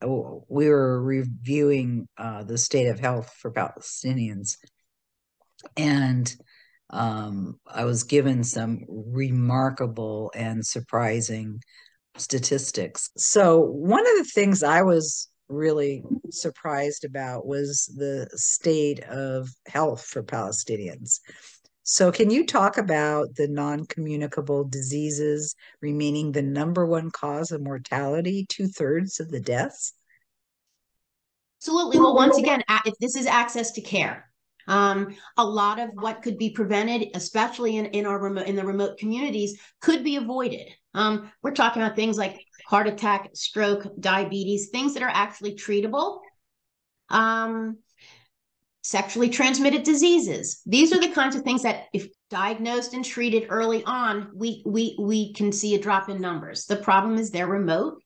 Speaker 3: we were reviewing the state of health for Palestinians, and I was given some remarkable and surprising statistics. So one of the things I was really surprised about was the state of health for Palestinians. So can you talk about the non-communicable diseases remaining the #1 cause of mortality, 2/3 of the deaths?
Speaker 4: Absolutely. Well, once again, this is access to care. A lot of what could be prevented, especially in the remote communities, could be avoided. We're talking about things like heart attack, stroke, diabetes, things that are actually treatable. Sexually transmitted diseases. These are the kinds of things that, if diagnosed and treated early on, we can see a drop in numbers. The problem is they're remote.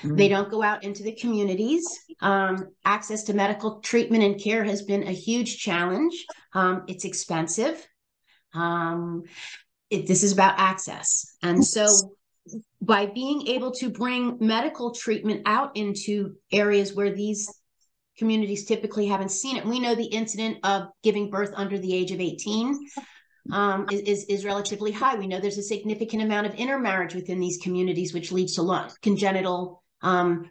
Speaker 4: They don't go out into the communities. Access to medical treatment and care has been a huge challenge. It's expensive. This is about access. And so by being able to bring medical treatment out into areas where these communities typically haven't seen it, we know the incident of giving birth under the age of 18 is relatively high. We know there's a significant amount of intermarriage within these communities, which leads to congenital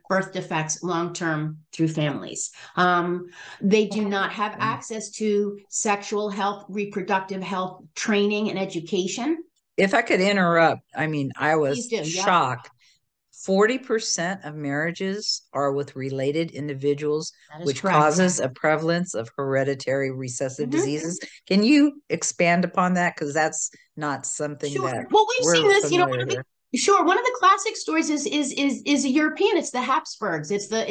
Speaker 4: birth defects long-term through families. They do not have access to sexual health, reproductive health training and education.
Speaker 3: If I could interrupt, I mean, I was
Speaker 4: Please do,
Speaker 3: shocked. 40% of marriages are with related individuals, which
Speaker 4: correct.
Speaker 3: causes a prevalence of hereditary recessive diseases. Can you expand upon that? Because that's not something that
Speaker 4: well, we've
Speaker 3: we're
Speaker 4: seen this,
Speaker 3: familiar here.
Speaker 4: Sure. One of the classic stories is a European. It's the Habsburgs. It's the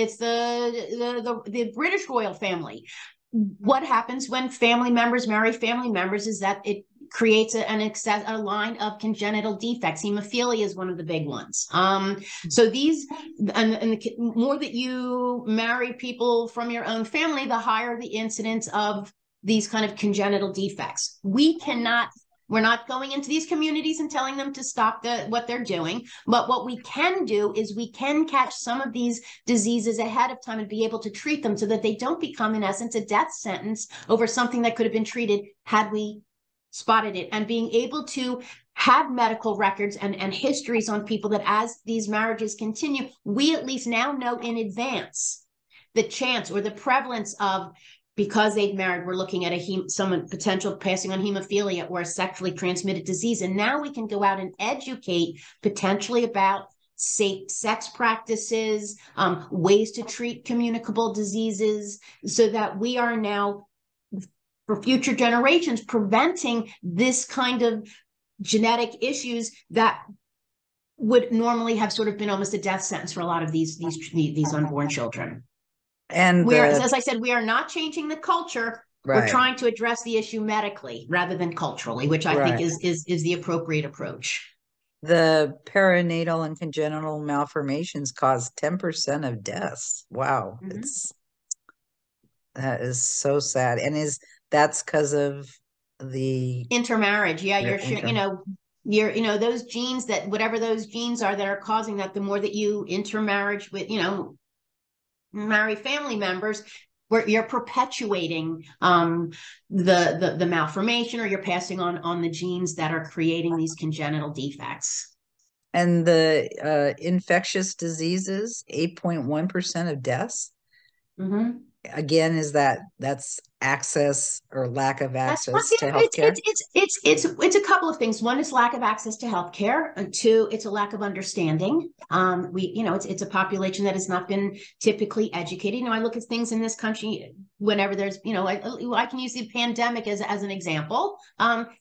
Speaker 4: British royal family. What happens when family members marry family members is that it creates a line of congenital defects. Hemophilia is one of the big ones. So these, and the more that you marry people from your own family, the higher the incidence of these kind of congenital defects. We're not going into these communities and telling them to stop what they're doing. But what we can do is we can catch some of these diseases ahead of time and be able to treat them so that they don't become, in essence, a death sentence over something that could have been treated had we spotted it. And being able to have medical records and histories on people that as these marriages continue, we at least now know in advance the chance or the prevalence of, because they've married, we're looking at someone potential passing on hemophilia or a sexually transmitted disease. And now we can go out and educate potentially about safe sex practices, ways to treat communicable diseases, so that we are now, for future generations, preventing this kind of genetic issues that would normally have sort of been almost a death sentence for a lot of these unborn children. And as I said, we are not changing the culture. Right. We're trying to address the issue medically rather than culturally, which I think is the appropriate approach.
Speaker 3: The perinatal and congenital malformations cause 10% of deaths. Wow. That is so sad. And that's because of the
Speaker 4: intermarriage. Yeah, you're those genes, that whatever those genes are that are causing that, the more that you intermarriage with, marry family members, where you're perpetuating the malformation, or you're passing on the genes that are creating these congenital defects.
Speaker 3: And the infectious diseases, 8.1% of deaths. Again, that's access or lack of access to healthcare?
Speaker 4: It's a couple of things. One is lack of access to healthcare, and two, it's a lack of understanding. It's a population that has not been typically educated. I look at things in this country whenever there's, I can use the pandemic as an example.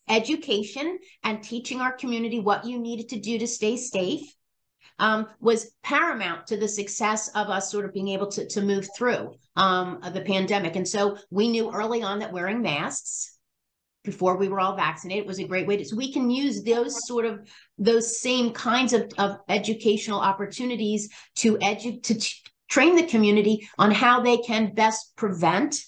Speaker 4: Education and teaching our community what you needed to do to stay safe was paramount to the success of us sort of being able to move through the pandemic. And so we knew early on that wearing masks before we were all vaccinated was a great way so we can use those same kinds of educational opportunities to train the community on how they can best prevent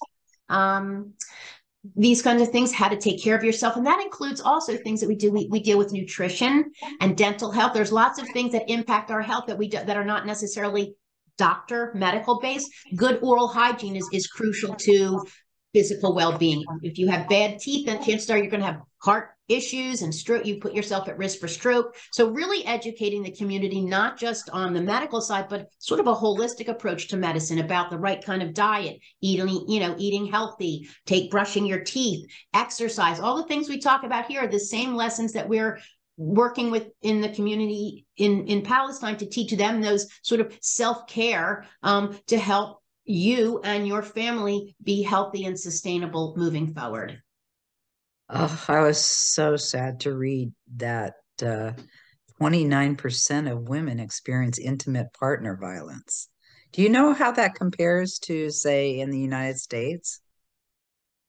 Speaker 4: these kinds of things, how to take care of yourself. And that includes also things that we do. We deal with nutrition and dental health. There's lots of things that impact our health that are not necessarily medical based. Good oral hygiene is crucial to physical well-being. If you have bad teeth, then chances are you're going to have heart issues and stroke. You put yourself at risk for stroke. So really educating the community, not just on the medical side, but sort of a holistic approach to medicine about the right kind of diet, eating healthy, brushing your teeth, exercise, all the things we talk about here are the same lessons that we're working with in the community in Palestine to teach them those sort of self-care to help you and your family be healthy and sustainable moving forward.
Speaker 3: Oh, I was so sad to read that 29% of women experience intimate partner violence. Do you know how that compares to, say, in the United States?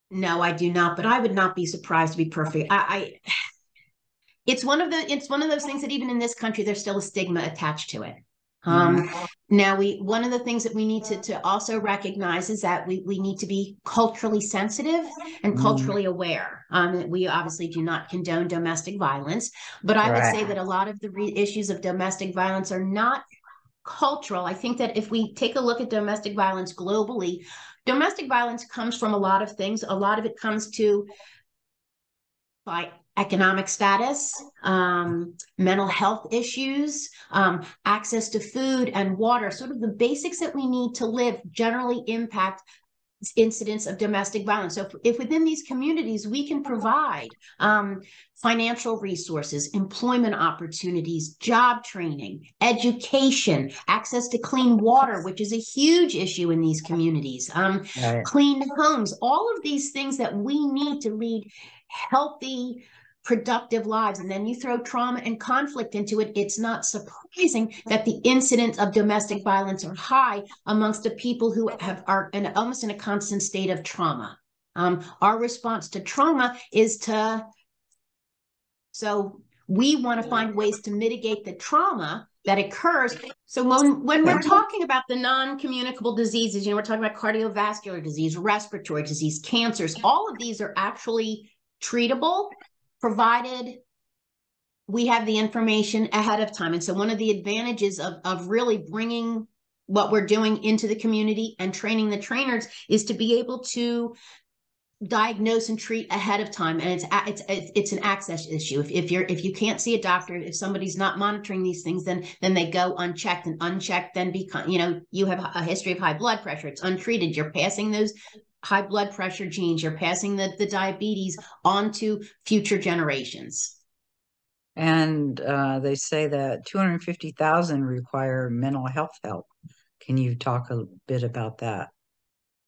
Speaker 4: No, I do not, but I would not be surprised, to be perfect. It's one of those things that even in this country, there's still a stigma attached to it. Now, one of the things that we need to also recognize is that we need to be culturally sensitive and culturally aware. We obviously do not condone domestic violence, but I would say that a lot of the issues of domestic violence are not cultural. I think that if we take a look at domestic violence globally, domestic violence comes from a lot of things. A lot of it comes by economic status, mental health issues, access to food and water, sort of the basics that we need to live generally impact incidents of domestic violence. So if within these communities we can provide financial resources, employment opportunities, job training, education, access to clean water, which is a huge issue in these communities, clean homes, all of these things that we need to lead healthy, productive lives, and then you throw trauma and conflict into it, it's not surprising that the incidents of domestic violence are high amongst the people who are almost in a constant state of trauma. Our response to trauma is so we want to find ways to mitigate the trauma that occurs. So when we're talking about the non-communicable diseases, we're talking about cardiovascular disease, respiratory disease, cancers, all of these are actually treatable, provided we have the information ahead of time. And so one of the advantages of really bringing what we're doing into the community and training the trainers is to be able to diagnose and treat ahead of time. And it's an access issue. If you can't see a doctor, if somebody's not monitoring these things, then they go unchecked, and unchecked then become, you have a history of high blood pressure. It's untreated. You're passing those high blood pressure genes, you're passing the diabetes on to future generations.
Speaker 3: And they say that 250,000 require mental health help. Can you talk a bit about that?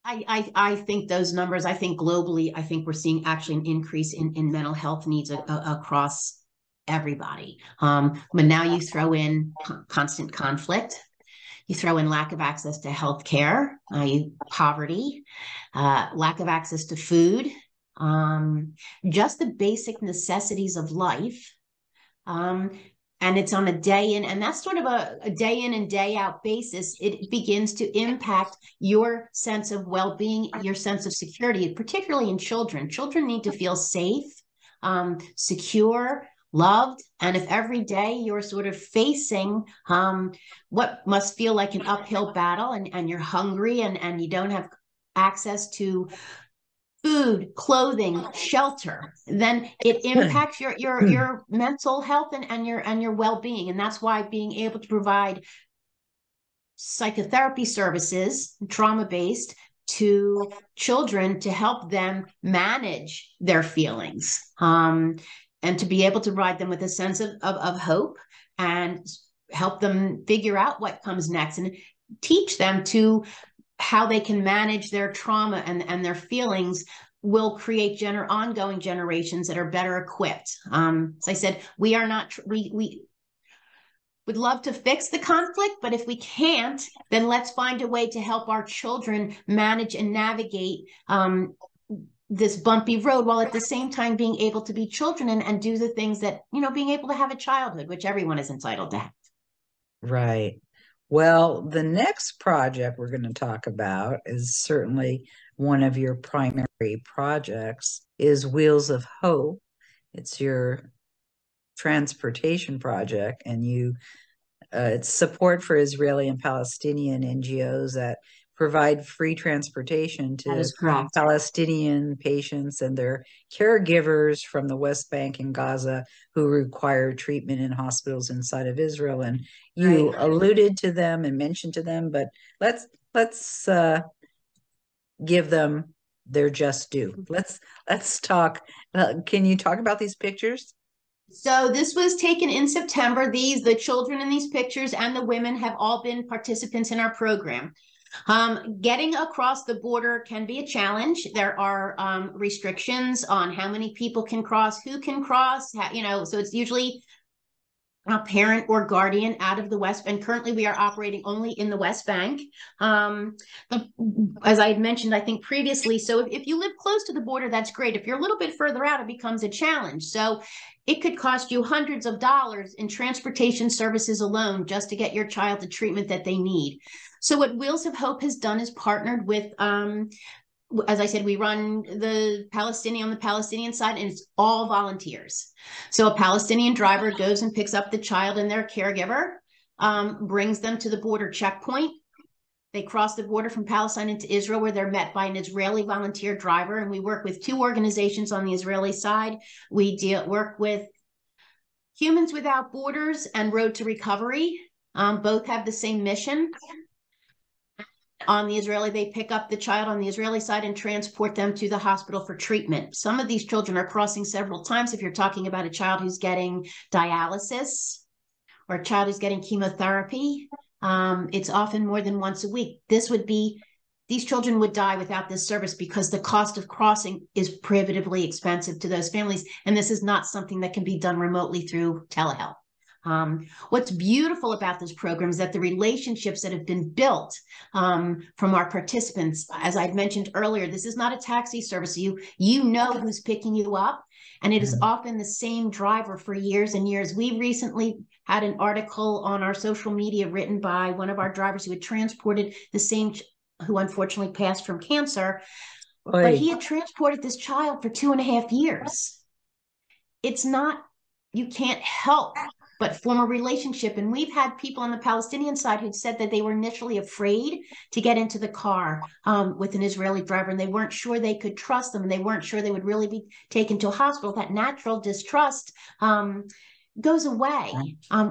Speaker 4: I think those numbers, I think globally, I think we're seeing actually an increase in mental health needs across everybody. But now you throw in constant conflict, you throw in lack of access to health care, poverty, lack of access to food, just the basic necessities of life. And it's on a day in, and that's sort of a day in and day out basis. It begins to impact your sense of well-being, your sense of security, particularly in children. Children need to feel safe, secure, loved. And if every day you're sort of facing what must feel like an uphill battle, and you're hungry and you don't have access to food, clothing, shelter, then it impacts your mental health and your well-being. And that's why being able to provide psychotherapy services, trauma-based, to children to help them manage their feelings, and to be able to provide them with a sense of hope and help them figure out what comes next, and teach them to how they can manage their trauma and their feelings, will create ongoing generations that are better equipped. As I said, we are not, we would love to fix the conflict, but if we can't, then let's find a way to help our children manage and navigate this bumpy road, while at the same time being able to be children and do the things that, being able to have a childhood, which everyone is entitled to have.
Speaker 3: Right. Well, the next project we're going to talk about is certainly one of your primary projects, is Wheels of Hope. It's your transportation project, and it's support for Israeli and Palestinian NGOs that provide free transportation to Palestinian patients and their caregivers from the West Bank and Gaza who require treatment in hospitals inside of Israel. And you alluded to them and mentioned to them, but let's give them their just due. Let's talk. Can you talk about these pictures?
Speaker 4: So this was taken in September. The children in these pictures and the women have all been participants in our program. Getting across the border can be a challenge. There are restrictions on how many people can cross, who can cross, so it's usually a parent or guardian out of the West Bank. Currently, we are operating only in the West Bank. As I had mentioned, I think previously, so if you live close to the border, that's great. If you're a little bit further out, it becomes a challenge. So it could cost you hundreds of dollars in transportation services alone just to get your child the treatment that they need. So what Wheels of Hope has done is partnered with as I said, we run the Palestinian on the Palestinian side, and it's all volunteers. So a Palestinian driver goes and picks up the child and their caregiver, brings them to the border checkpoint. They cross the border from Palestine into Israel, where they're met by an Israeli volunteer driver. And we work with two organizations on the Israeli side. We work with Humans Without Borders and Road to Recovery. Both have the same mission. On the Israeli, they pick up the child on the Israeli side and transport them to the hospital for treatment. Some of these children are crossing several times. If you're talking about a child who's getting dialysis or a child who's getting chemotherapy, it's often more than once a week. These children would die without this service because the cost of crossing is prohibitively expensive to those families. And this is not something that can be done remotely through telehealth. What's beautiful about this program is that the relationships that have been built from our participants, as I'd mentioned earlier, this is not a taxi service. You know who's picking you up, and it is often the same driver for years and years. We recently had an article on our social media written by one of our drivers who had transported the same, who unfortunately passed from cancer, but he had transported this child for 2.5 years. It's not, you can't help but form a relationship. And we've had people on the Palestinian side who said that they were initially afraid to get into the car with an Israeli driver, and they weren't sure they could trust them, and they weren't sure they would really be taken to a hospital. That natural distrust goes away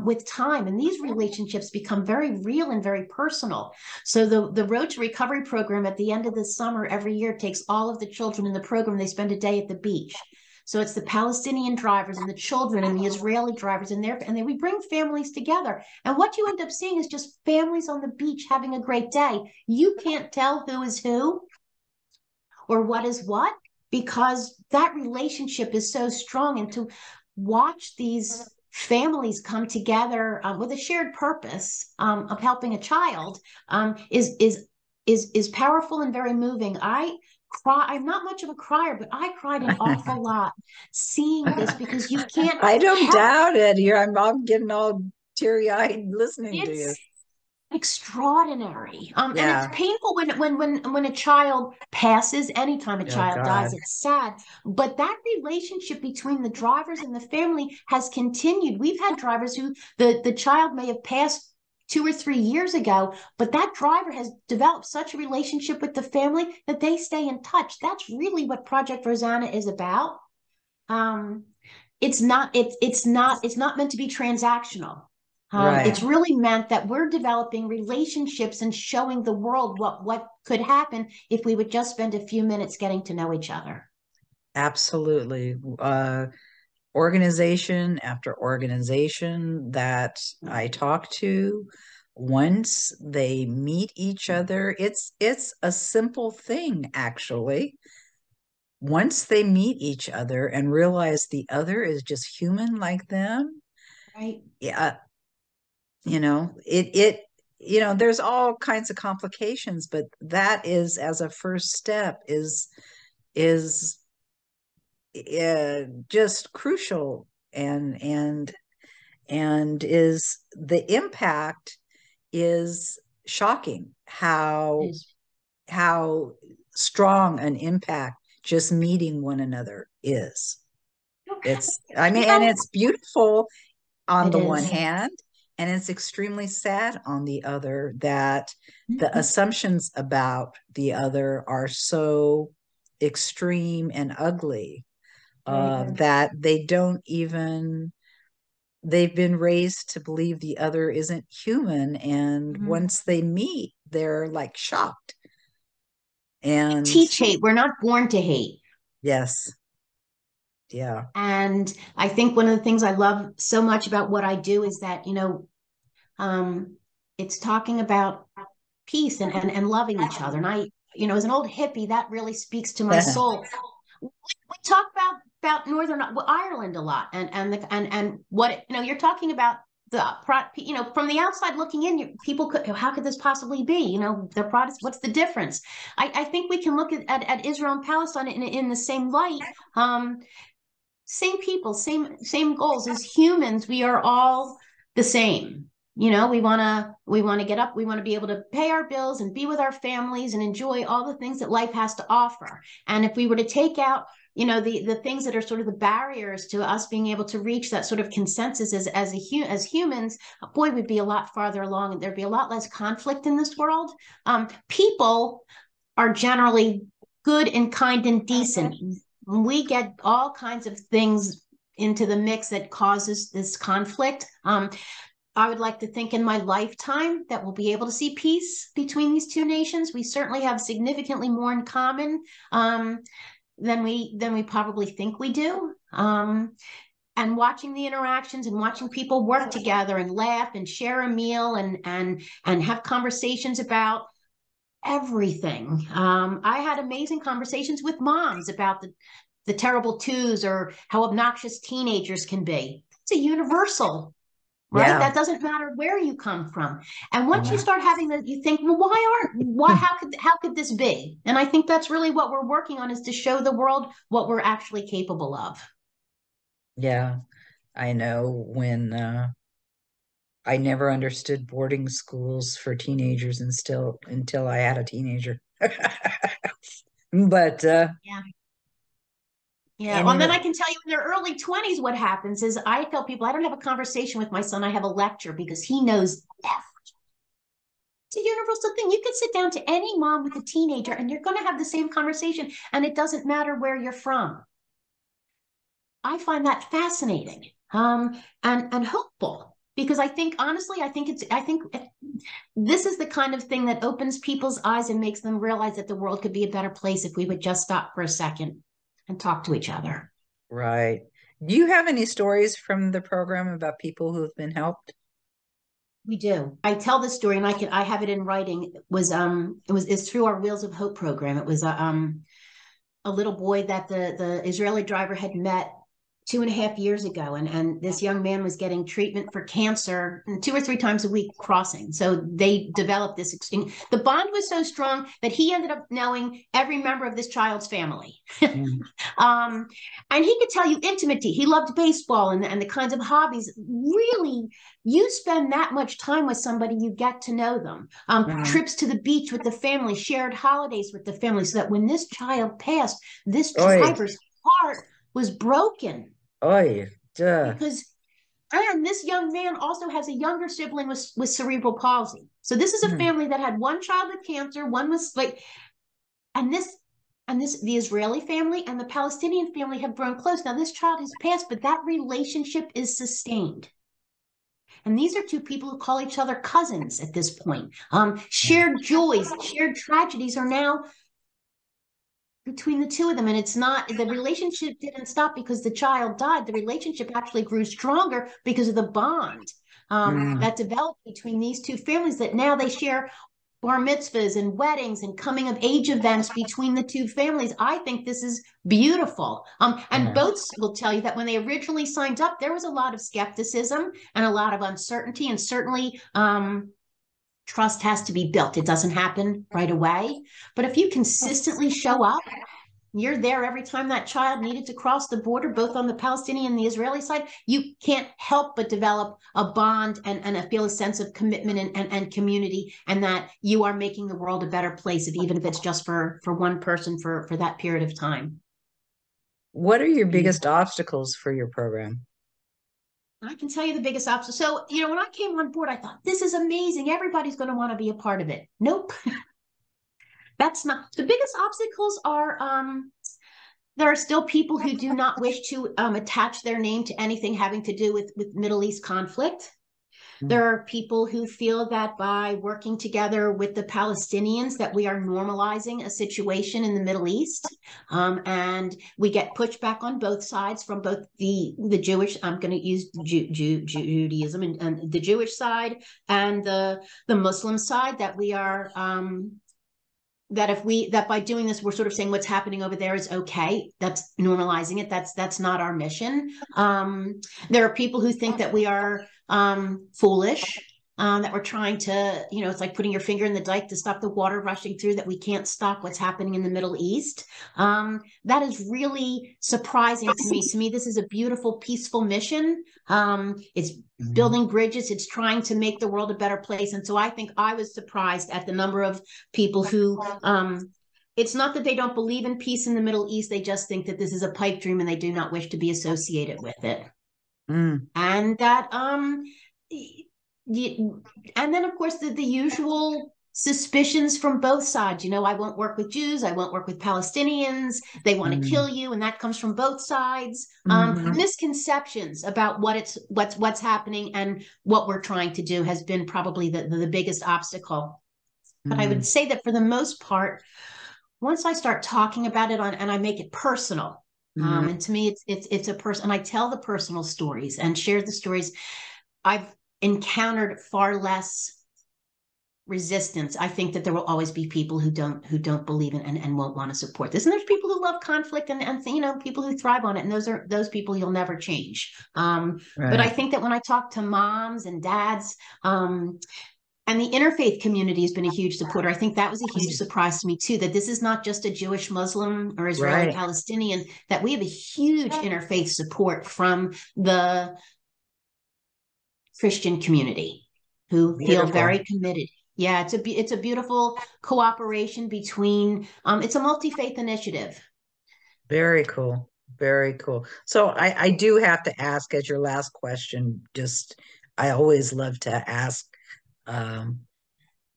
Speaker 4: with time, and these relationships become very real and very personal. So the Road to Recovery program at the end of the summer every year takes all of the children in the program. They spend a day at the beach. So it's the Palestinian drivers and the children and the Israeli drivers, and we bring families together. And what you end up seeing is just families on the beach having a great day. You can't tell who is who or what is what, because that relationship is so strong. And to watch these families come together with a shared purpose of helping a child is powerful and very moving. I'm not much of a crier, but I cried an awful lot seeing this, because you can't.
Speaker 3: I don't doubt it. I'm getting all teary-eyed listening to you.
Speaker 4: Extraordinary. And it's painful when a child passes. Anytime a child dies, it's sad. But that relationship between the drivers and the family has continued. We've had drivers who the child may have passed 2 or 3 years ago, but that driver has developed such a relationship with the family that they stay in touch. That's really what Project Rozana is about. It's not meant to be transactional. It's really meant that we're developing relationships and showing the world what could happen if we would just spend a few minutes getting to know each other.
Speaker 3: Absolutely. Organization after organization that I talk to, once they meet each other, it's a simple thing, actually. Once they meet each other and realize the other is just human like them,
Speaker 4: right?
Speaker 3: Yeah, there's all kinds of complications, but that is, as a first step, is just crucial, and is the impact is shocking how strong an impact just meeting one another is. And it's beautiful on the one hand, and it's extremely sad on the other, that the assumptions about the other are so extreme and ugly that they've been raised to believe the other isn't human, and once they meet, they're like shocked. And
Speaker 4: teach hate. We're not born to hate.
Speaker 3: Yes. Yeah.
Speaker 4: And I think one of the things I love so much about what I do is that, it's talking about peace and loving each other. And I, as an old hippie, that really speaks to my soul. We talk about about Northern Ireland a lot, and what, you're talking about from the outside looking in, people could, how could this possibly be? The Protestant, what's the difference? I think we can look at Israel and Palestine in the same light. Same people, same goals. As humans, we are all the same. We want to get up, we want to be able to pay our bills and be with our families and enjoy all the things that life has to offer. And if we were to take out, the things that are sort of the barriers to us being able to reach that sort of consensus as humans, boy, we'd be a lot farther along, and there'd be a lot less conflict in this world. People are generally good and kind and decent. We get all kinds of things into the mix that causes this conflict. I would like to think in my lifetime that we'll be able to see peace between these two nations. We certainly have significantly more in common than we probably think we do. And watching the interactions and watching people work together and laugh and share a meal and have conversations about everything. I had amazing conversations with moms about the terrible twos or how obnoxious teenagers can be. It's a universal, right?
Speaker 3: Yeah.
Speaker 4: That doesn't matter where you come from. And once you start having that, you think, well, how could this be? And I think that's really what we're working on, is to show the world what we're actually capable of.
Speaker 3: Yeah. I know when I never understood boarding schools for teenagers until I had a teenager. But
Speaker 4: yeah. Well, and then I can tell you in their early 20s, what happens is I tell people I don't have a conversation with my son. I have a lecture, because he knows everything. It's a universal thing. You can sit down to any mom with a teenager and you're going to have the same conversation, and it doesn't matter where you're from. I find that fascinating and hopeful, because I think, honestly, I think this is the kind of thing that opens people's eyes and makes them realize that the world could be a better place if we would just stop for a second and talk to each other.
Speaker 3: right. Do you have any stories from the program about people who have been helped?
Speaker 4: We do. I tell this story, and I have it in writing. It's through our Wheels of Hope program. It was a little boy that the Israeli driver had met 2.5 years ago, and this young man was getting treatment for cancer 2 or 3 times a week crossing. So they developed this. The bond was so strong that he ended up knowing every member of this child's family. And he could tell you intimately. He loved baseball and the kinds of hobbies. Really, you spend that much time with somebody, you get to know them. Trips to the beach with the family, shared holidays with the family, so that when this child passed, this driver's heart was broken. Because, and this young man also has a younger sibling with cerebral palsy. So this is a family that had one child with cancer, one was like, the Israeli family and the Palestinian family have grown close. Now this child has passed, but that relationship is sustained. And these are two people who call each other cousins at this point. Shared joys, shared tragedies are now between the two of them. And it's not, the relationship didn't stop because the child died. The relationship actually grew stronger because of the bond that developed between these two families, that now they share bar mitzvahs and weddings and coming of age events between the two families. I think this is beautiful. And both will tell you that when they originally signed up, there was a lot of skepticism and a lot of uncertainty, and certainly trust has to be built. It doesn't happen right away. But if you consistently show up, you're there every time that child needed to cross the border, both on the Palestinian and the Israeli side, you can't help but develop a bond and feel a sense of commitment and community, and that you are making the world a better place, even if it's just for one person for that period of time.
Speaker 3: What are your biggest obstacles for your program?
Speaker 4: I can tell you the biggest obstacle. So, when I came on board, I thought, this is amazing. Everybody's going to want to be a part of it. Nope. That's not. The biggest obstacles are, there are still people who do not wish to attach their name to anything having to do with Middle East conflict. There are people who feel that by working together with the Palestinians that we are normalizing a situation in the Middle East. And we get pushback on both sides, from both the Jewish, I'm going to use Judaism and the Jewish side, and the Muslim side, that we are that by doing this, we're sort of saying what's happening over there is okay. That's normalizing it. That's not our mission. There are people who think that we are foolish, that we're trying to, it's like putting your finger in the dike to stop the water rushing through, that we can't stop what's happening in the Middle East. That is really surprising to me. To me, this is a beautiful, peaceful mission. It's building bridges. It's trying to make the world a better place. And so I think I was surprised at the number of people who, it's not that they don't believe in peace in the Middle East. They just think that this is a pipe dream and they do not wish to be associated with it. And that, and then of course the usual suspicions from both sides. I won't work with Jews. I won't work with Palestinians. They want to kill you, and that comes from both sides. Misconceptions about what's happening and what we're trying to do has been probably the biggest obstacle. But I would say that for the most part, once I start talking about it and I make it personal, and to me it's a person, and I tell the personal stories and share the stories, I've encountered far less resistance. I think that there will always be people who don't believe in and won't want to support this. And there's people who love conflict and people who thrive on it. And those are those people you'll never change. Right. But I think that when I talk to moms and dads, and the interfaith community has been a huge supporter. I think that was a huge surprise to me too, that this is not just a Jewish, Muslim, or Israeli, Palestinian, that we have a huge interfaith support from the Christian community who feel very committed. Yeah, it's a beautiful cooperation between, it's a multi-faith initiative.
Speaker 3: Very cool. Very cool. So I do have to ask as your last question, I always love to ask,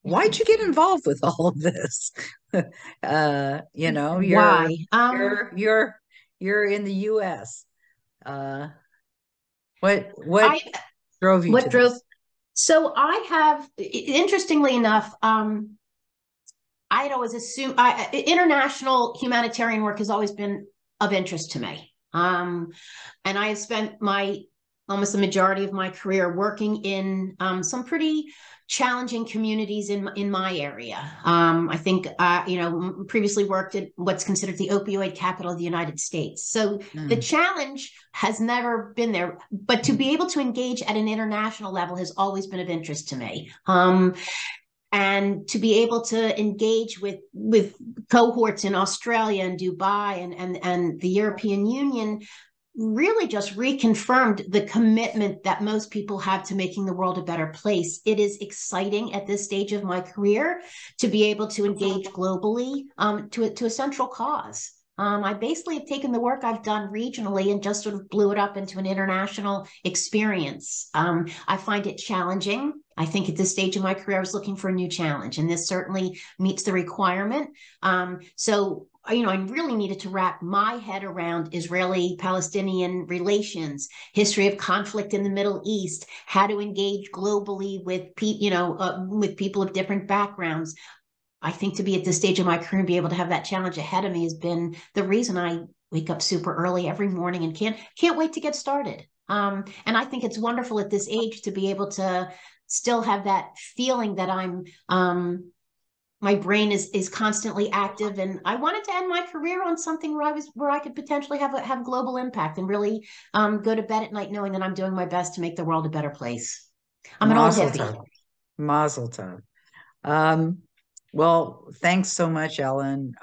Speaker 3: why'd you get involved with all of this? Why? You're in the US. What drove you to this?
Speaker 4: So I have, interestingly enough, I'd always assumed international humanitarian work has always been of interest to me. And I have spent almost the majority of my career working in some pretty challenging communities in my area. I think, previously worked at what's considered the opioid capital of the United States. So the challenge has never been there, but to be able to engage at an international level has always been of interest to me. And to be able to engage with cohorts in Australia and Dubai and the European Union really just reconfirmed the commitment that most people have to making the world a better place. It is exciting at this stage of my career to be able to engage globally to a central cause. I basically have taken the work I've done regionally and just sort of blew it up into an international experience. I find it challenging. I think at this stage of my career, I was looking for a new challenge, and this certainly meets the requirement. So I really needed to wrap my head around Israeli-Palestinian relations, history of conflict in the Middle East, how to engage globally with people of different backgrounds. I think to be at this stage of my career and be able to have that challenge ahead of me has been the reason I wake up super early every morning and can't wait to get started. And I think it's wonderful at this age to be able to still have that feeling that my brain is constantly active, and I wanted to end my career on something where I could potentially have global impact and really go to bed at night knowing that I'm doing my best to make the world a better place. I'm an old hippie.
Speaker 3: Mazel tov. Well, thanks so much, Ellen.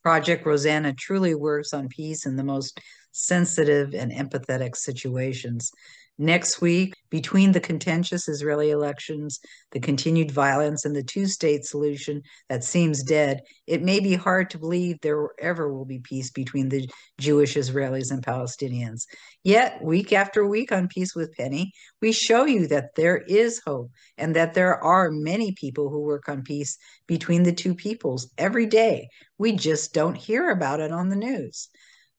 Speaker 3: Project Rozana truly works on peace in the most sensitive and empathetic situations. Next week, between the contentious Israeli elections, the continued violence, and the two-state solution that seems dead, it may be hard to believe there ever will be peace between the Jewish Israelis and Palestinians. Yet, week after week on Peace with Penny, we show you that there is hope and that there are many people who work on peace between the two peoples every day. We just don't hear about it on the news.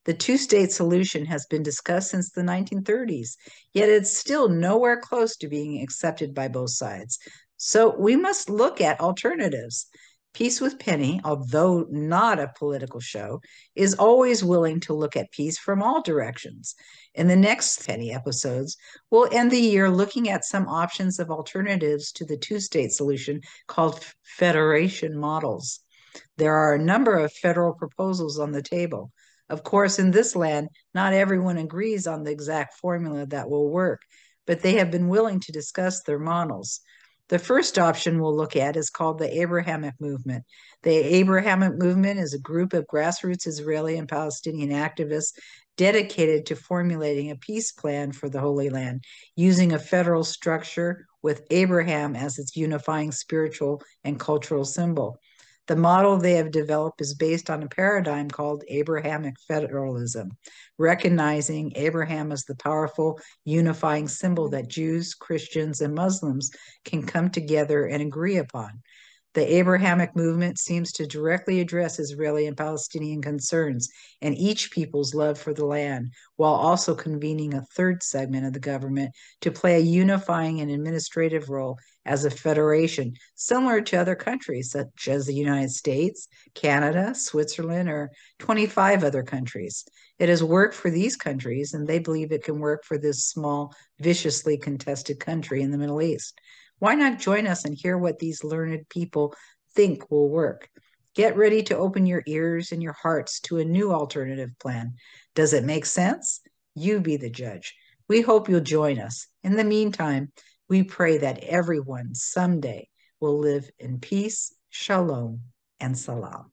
Speaker 3: The two-state solution has been discussed since the 1930s, yet it's still nowhere close to being accepted by both sides. So we must look at alternatives. Peace with Penny, although not a political show, is always willing to look at peace from all directions. In the next Penny episodes, we'll end the year looking at some options of alternatives to the two-state solution called federation models. There are a number of federal proposals on the table. Of course, in this land, not everyone agrees on the exact formula that will work, but they have been willing to discuss their models. The first option we'll look at is called the Abrahamic Movement. The Abrahamic Movement is a group of grassroots Israeli and Palestinian activists dedicated to formulating a peace plan for the Holy Land, using a federal structure with Abraham as its unifying spiritual and cultural symbol. The model they have developed is based on a paradigm called Abrahamic federalism, recognizing Abraham as the powerful unifying symbol that Jews, Christians, and Muslims can come together and agree upon. The Abrahamic movement seems to directly address Israeli and Palestinian concerns and each people's love for the land, while also convening a third segment of the government to play a unifying and administrative role as a federation, similar to other countries such as the United States, Canada, Switzerland, or 25 other countries. It has worked for these countries, and they believe it can work for this small, viciously contested country in the Middle East. Why not join us and hear what these learned people think will work? Get ready to open your ears and your hearts to a new alternative plan. Does it make sense? You be the judge. We hope you'll join us. In the meantime, we pray that everyone someday will live in peace, shalom, and salam.